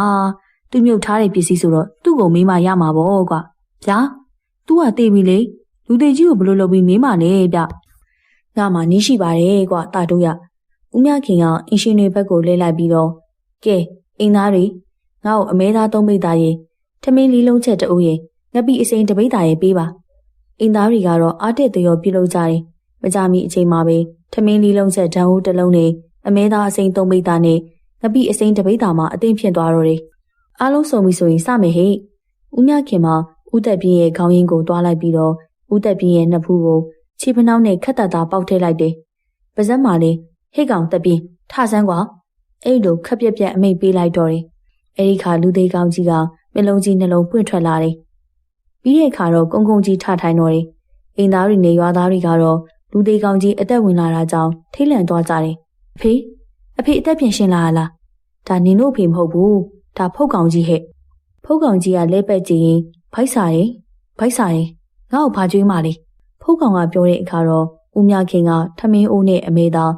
သူမြုပ်ထားတဲ့ပစ္စည်းဆိုတော့သူ့ကိုမေးမှရမှာပေါ့ကွာ။ဗျာသူကတေးပြီလေလူသေးကြီးကိုဘယ်လိုလုပ်ပြီးမေးမှလဲဗျ။ငါမှနည်းရှိပါတယ်ကွာတာတို့ရ။ဦးမြခင်ကအင်ရှင်တွေဘက်ကိုလဲလိုက်ပြီးတော့ကဲအိမ်သားတွေငါ့ကိုအမဲသားသုံးပိတ်သားရေထမင်းလေးလုံးချက်တူရေငပိအစိမ်းတပိတ်သားရေပေးပါ။အိမ်သားတွေကတော့အားတက်တရောပြုလုပ်ကြတယ်။မကြမီအချိန်မှာပဲထမင်းလေးလုံးချက်ဓာတ်ဟိုးတစ်လုံးနဲ့အမဲသားအစိမ်းသုံးပိတ်သားနဲ့ငပိအစိမ်းတပိတ်သားမှအသိဖြစ်သွားတော့တယ်။အားလုံးစုံပြီဆိုရင်စမယ်ဟဲ့။ဦးမြခင်မှာဦးသက်ပြင်းရဲ့ခေါင်းရင်းကိုတွားလိုက်ပြီးတော့ဦးသက်ပြင်းရဲ့နှစ်ဖူးကိုခြေဖနှောင်းနဲ့ခက်တတ်တာပေါက်ထည့်လိုက်တယ်။ပါဇက်မှာလေဟိတ်ကောင်သက်ပြင်းထဆန်းကွာအဲ့လိုခက်ပြက်ပြက်အမိတ်ပေးလိုက်တော့တယ်။အဲ့ဒီခါလူသေးကောင်းကြီးကမျက်လုံးကြီးနှလုံးပွင့်ထွက်လာတယ်။ပြီးတဲ့အခါတော့ကုန်းကုန်းကြီးထထိုင်တော့တယ်။အိမ်သားတွေနဲ့ရွာသားတွေကတော့လူသေးကောင်းကြီးအသက်ဝင်လာတာကြောင့်ထိတ်လန့်သွားကြတယ်။အဖေအသက်ပြင်ရှင်လာလား။ဒါနင်တို့အဖေမဟုတ်ဘူး။ဒါဖုတ်ကောင်ကြီးဟဲ့။ဖုတ်ကောင်ကြီးကလဲပက်ကြည့်ရင်ဗိုက်စားတယ်။ငါ့ကိုဘာကြွေးမှလဲ။ဖုတ်ကောင်ကပြောတဲ့အခါတော့ဦးမြခင်ကထမင်းအိုးနဲ့အမေသား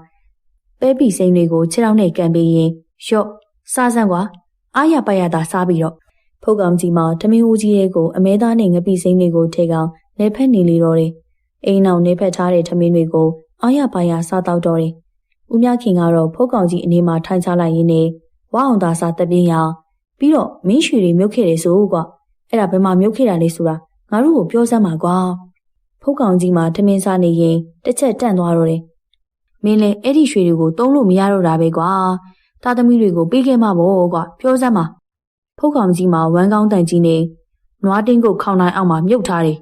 ပဲပီစိမ့်တွေကိုခြေထောက်နဲ့ကန်ပေးရင်ရော့စားစမ်းကွာအားရပါရတာစားပြီးတော့ဖုတ်ကောင်ကြီးမှထမင်းအိုးကြီးရဲ့ကိုအမဲသားနဲ့ငပိစိမ့်တွေကိုထည့်ကောင်လဲဖက်နေလေတော့တယ်အိမ်နောက်နေဖက်ထားတဲ့ထမင်းတွေကိုအားရပါရစားတော့တော့တယ်ဦးမြခင်ကတော့ဖုတ်ကောင်ကြီးအနေမှာထိုင်ချလိုက်ရင်းနဲ့ဝါအောင်သာစားတပြင်းရပြီးတော့မင်းရွှေတွေမြုပ်ခဲ့တယ်ဆိုကွာအဲ့ဒါဘယ်မှာမြုပ်ခဲ့တာလဲဆိုတာငါတို့ကိုပြောစမ်းပါကွာဖုတ်ကောင်ကြီးမှထမင်းစားနေရင်တစ်ချက်တန့်သွားတော့တယ်မင်းလည်းအဲ့ဒီရွှေတွေကိုတုံးလို့မရတော့တာပဲကွာသားသမီးတွေကိုပေးခဲ့မှာပေါ့ကွာပြောစမ်းပါဖုတ်ကောင်ကြီးမှဝမ်းကောင်းတန်ကြီးနဲ့နွားတင်းကိုခေါင်းတိုင်းအောက်မှာမြုပ်ထားတယ်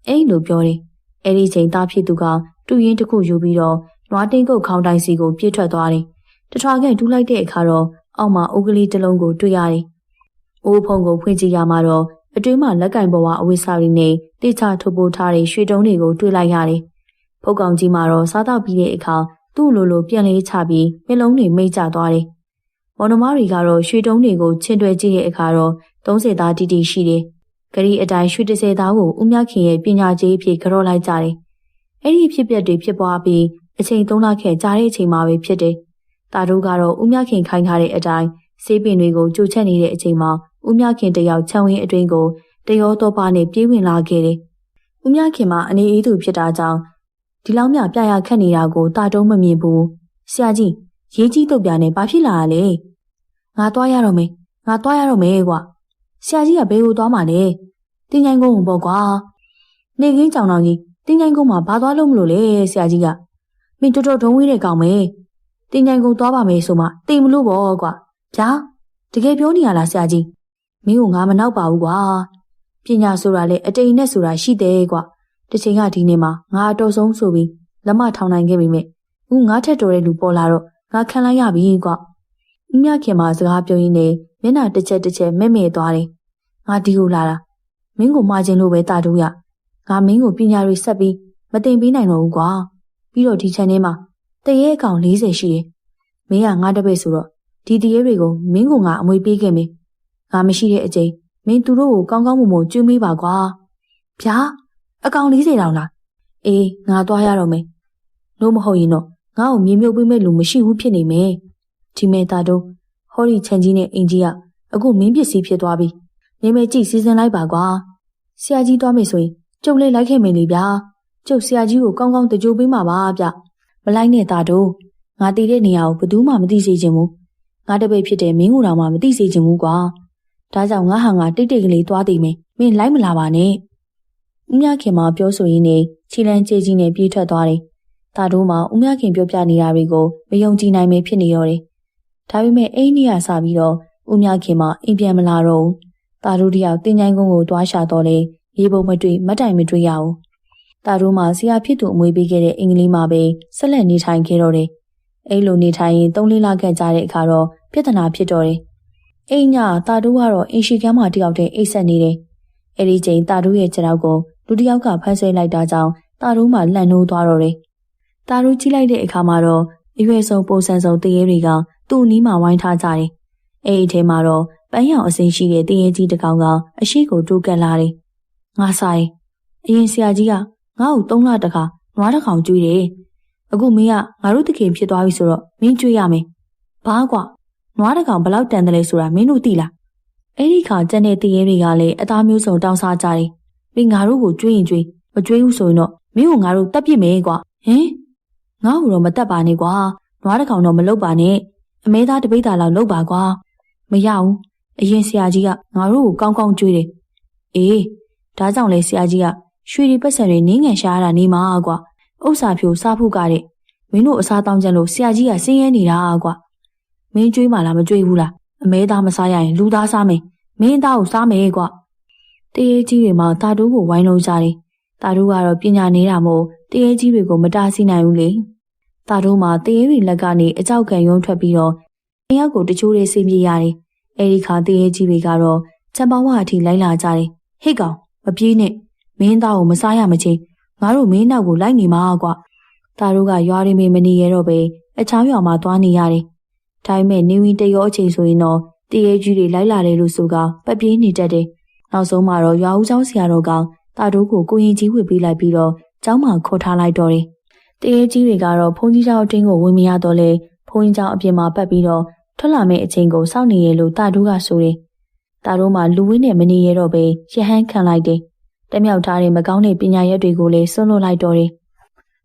အဲ့လိုပြောတယ်အဲ့ဒီချိန်သားဖြစ်သူကတူရင်းတစ်ခုယူပြီးတော့နွားတင်းကုတ်ခေါင်းတိုင်းစီကိုပြေးထွက်သွားတယ်တထွားခန့်တူးလိုက်တဲ့အခါတော့အောက်မှာအုတ်ကလေးတစ်လုံးကိုတွေ့ရတယ်အိုးဖုံကိုဖွင့်ကြည့်ရမှာတော့အတွင်းမှာလက်ကင်ဘဝအဝိစာရီနဲ့တိချထုတ်ပိုးထားတဲ့ရွှေတုံးတွေကိုတွေ့လိုက်ရတယ်ဖုတ်ကောင်ကြီးမှာတော့စားတော့ပြီးတဲ့အခါသူ့လိုပြန်လေးချပြီးမျက်လုံးတွေမိတ်ကျသွားတယ်။မော်နမတွေကတော့ရွှေတုံးတွေကိုချင်းတွဲကြည့်တဲ့အခါတော့30သားတိတိရှိတယ်။ဂရီအတိုင်းရွှေ30သားကိုဦးမြခင်ရဲ့ပညာကြီးအဖြစ်ကြော်လိုက်ကြတယ်။အဲ့ဒီဖြစ်ပျက်တွေဖြစ်ပွားပြီးအချိန်3လခန့်ကြာတဲ့အချိန်မှာပဲဖြစ်တယ်။တာတို့ကတော့ဦးမြခင်ခိုင်းထားတဲ့အတိုင်းဆေးပင်တွေကိုကြိုချက်နေတဲ့အချိန်မှာဦးမြခင်တယောက်ခြံဝင်းအတွင်းကိုတရောတော့ပါနဲ့ပြေးဝင်လာခဲ့တယ်။ဦးမြခင်မှာအနေအေးသူဖြစ်တာကြောင့်ဒီလောက်မြပြရခက်နေတာကိုတာတုံးမမြင်ဘူးဆရာကြီးရေးကြီးတုတ်ပြနဲ့ဘာဖြစ်လာရလဲငါသွားရတော့မယ်ကွာဆရာကြီးကဘယ်ကိုသွားမှာလဲတင်းချိုင်းကုန်းကိုပေါ့ကွာနေကင်းကြောင်တောင်ကြီးတင်းချိုင်းကုန်းမှာဘာသွားလို့မလို့လဲဆရာကြီးကမင်းတော်တော်ဒုံးဝေးတဲ့ကောင်ပဲ တင်ញိုင်ကုန်သွားပါမယ်ဆိုမှတိမ်မလို့ပေါ့ကွာဗျာတကယ်ပြောနေရလားဆရာကြီးမင်းကငါမနောက်ပါဘူးကွာပညာဆိုတာလေအတိမ်နဲ့ဆိုတာရှိတယ်ကွာတစ်ချိန်ကဒီနေ့မှာငါအတော်ဆုံးဆိုပြီးလက်မထောင်နိုင်ခဲ့ပြီမဲ့ဦးငါထက်တော်တဲ့လူပေါ်လာတော့ငါခံလိုက်ရပြီကွာဦးမြခင်မှာစကားပြောရင်းနဲ့မျက်နှာတစ်ချက်မဲ့မဲ့သွားတယ်ငါဒီကိုလာတာမင်းကိုမှားခြင်းလို့ပဲတာတူရငါမင်းကိုပညာတွေဆက်ပြီးမတင်ပေးနိုင်တော့ဘူးကွာပြီးတော့ဒီ channel မှာတရေအကောင်40ရှိတယ်မင်းကငါတပည့်ဆိုတော့ဒီတရေတွေကိုမင်းကငါအမွေပေးခဲ့မယ်ငါမရှိတဲ့အချိန်မင်းသူတို့ကိုကောင်းကောင်းမွန်မွန်ကျွေးမေးပါကွာဗျာအကောင်40တောင်လားအေးငါသွားရတော့မယ်လို့မဟုတ်ရင်တော့ငါ့ကိုမြေမြုပ်ပေးမဲ့လူမရှိဘူးဖြစ်နေမယ်ဒီမဲ့တာတော့ဟောဒီချန်ကြီးနဲ့အင်ကြီးကအခုမင်းပစ္စည်းဖြစ်သွားပြီနေမဲကြည့်စီစဉ်လိုက်ပါကွာဆရာကြီးသွားမယ်ဆိုရင်ကျုပ်လေးလိုက်ခဲ့မယ်လေဗျာကျုပ်ဆရာကြီးကိုကောင်းကောင်းတကြိုပေးမှာပါဗျမလိုက်နဲ့တာတော့ငါတည်တဲ့နေရာကိုဘယ်သူမှမသိစေချင်ဘူးငါတပည့်ဖြစ်တဲ့မင်းကိုတော့မှမသိစေချင်ဘူးကွာဒါကြောင့်ငါဟာငါတိတ်ကလေးသွားတည်မယ်မင်းလိုက်မလာပါနဲ့ဦးမြခင်မပြောဆိုရင်းနဲ့ခြေလမ်းကျေးကြီးနဲ့ပြေးထွက်သွားတယ်တာတို့မှဦးမြခင်ပြောပြနေတာတွေကိုမယုံကြည်နိုင်ပဲဖြစ်နေတော့တယ်ဒါပေမဲ့အိမ်ကြီးကစပြီးတော့ဦးမြခင်မအိမ်ပြန်မလာတော့ဘူးတာတို့တယောက်တင်ញိုင်းကုန်းကိုသွားရှာတော့လေရေပုံမတွေ့မတိုင်မတွေ့ရဘူးတာတို့မှဆရာဖြစ်သူအမွေပေးခဲ့တဲ့အင်္ဂလိပ်မှာပဲဆက်လက်နေထိုင်ခဲ့တော့တယ်အဲ့လိုနေထိုင်ရင်3-4လခန့်ကြာတဲ့အခါတော့ပြဿနာဖြစ်တော့တယ်အိမ်ညတာတို့ကတော့အင်ရှိကမ်းမှာတယောက်တည်းအိတ်ဆက်နေတယ်အဲ့ဒီချိန်တာတို့ရဲ့ခြေထောက်ကိုလူတစ်ယောက်ကဖမ်းဆွဲလိုက်တာကြောင့်တာတို့မှလှန်နိုးသွားတော့တယ်တာတို့ကြည့်လိုက်တဲ့အခါမှာတော့အရွယ်ဆုံးပုံစံစုံတရေတွေကသူ့အနီးမှာဝိုင်းထားကြတယ်အဲ့ဒီထဲမှာတော့ပန်းရောင်အစင်းရှိတဲ့တရေကြီးတစ်ကောင်ကအရှိကိုတိုးကပ်လာတယ်ငါစားရင်အရင်ဆရာကြီးကငါ့ကို3လတခါနွားတစ်ကောင်ကျွေးတယ်အခုမင်းကငါတို့တခင်ဖြစ်သွားပြီဆိုတော့မင်းကျွေးရမယ်ဘာကွာနွားတစ်ကောင်ဘလောက်တန်တယ်လဲဆိုတာမင်းတို့သိလားအဲ့ဒီခါကျန်တဲ့တရေတွေကလည်းအသားမျိုးစုံတောင်းစားကြတယ်မင်းငါတို့ကိုကျွေးရင်ကျွေးမကျွေးဘူးဆိုရင်တော့မင်းကိုငါတို့တတ်ပြစ်မယ်ကွာဟင်ငါ့ကိုတော့မတတ်ပါနဲ့ကွာနွားတစ်ကောင်တော့မလုပ်ပါနဲ့အမဲသားတပိတ်တာလောက်လုပ်ပါကွာမရဘူးအရင်ဆရာကြီးကငါတို့ကိုကောင်းကောင်းကျွေးတယ်အေးဒါကြောင့်လေဆရာကြီးကရွှေတွေပတ်စံတွေနင်းငံရှာရတာနေမှာကွာဥစ္စာဖြိုစားဖို့ကတဲ့မင်းတို့အစားတောင်းကြလို့ဆရာကြီးကဆင်းရဲနေတာကွာမင်းကျွေးမှလားမကျွေးဘူးလားအမဲသားမစားရရင်လူသားစားမယ်မင်းသားကိုစားမယ်ကွာတရေကြီးတွေမှာတာတိုးကိုဝိုင်းလုံးကြတယ်တာတိုးကတော့ပညာနေတာမို့တရေကြီးတွေကိုမတားဆီးနိုင်ဘူးလေတာတိုးမှာတရေတွေလက်ကနေအကြောက်ခံရုံးထွက်ပြီးတော့အယောက်ကိုတချို့လေးဆင်းပြေးရတယ်အဲဒီခါတရေကြီးတွေကတော့ချမ်ပါဝါအထိလိုက်လာကြတယ်ဟိတ်ကောင်မပြေးနဲ့မင်းသားကိုမစားရမချင်းငါတို့မင်းနောက်ကိုလိုက်နေမှာကွာတာတို့ကရွာရင်းမနေရတော့ပဲအချောင်းရွာမှာသွားနေရတယ်ဒါပေမဲ့နေဝင်တရောအချိန်ဆိုရင်တော့တရေကြီးတွေလိုက်လာတယ်လို့ဆိုကပတ်ပြေးနေတတ်တယ်နောက်ဆုံးမှာတော့ရွာဦးเจ้าဆရာတော်ကတာတို့ကိုကိုရင်ကြီးဝစ်ပေးလိုက်ပြီးတော့เจ้าမှာခေါ်ထားလိုက်တော့တယ်တရေကြီးတွေကတော့ဘုန်းကြီးเจ้าအတွင်းကိုဝင်မရတော့လဲဘုန်းကြီးเจ้าအပြင်မှာပတ်ပြီးတော့ထွက်လာမယ့်အချိန်ကိုစောင့်နေရလို့တာတို့ကဆိုတယ်တာတို့မှလူဝင်းနဲ့မနေရတော့ပဲရဟန်းခံလိုက်တယ်တမြောက်ထားတဲ့မကောင်းတဲ့ပညာရက်တွေကိုလည်းဆွန့်လွတ်လိုက်တော့တယ်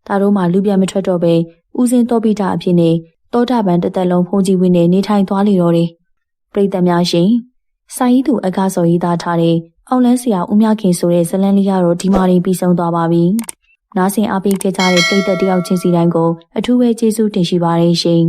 တာတို့မှလူပြန်မထွက်တော့ပဲဦးစင်းတော်ပိတာအဖြစ်နဲ့တောတာပန်တစ်သက်လုံးဖုန်ကြီးဝင်းနဲ့နေထိုင်သွားလေတော့တယ်ပရိသတ်များရှင်စာရေးသူအကားစော်ရေးသားထားတဲ့အောင်လန်းဆရာဦးမြခင်ဆိုတဲ့ဇလန်းလေးကတော့ဒီမှာပြီးဆုံးသွားပါပြီနားဆင်အားပေးခဲ့ကြတဲ့ပရိသတ်တယောက်ချင်းစီတိုင်းကိုအထူးပဲကျေးဇူးတင်ရှိပါတယ်ရှင်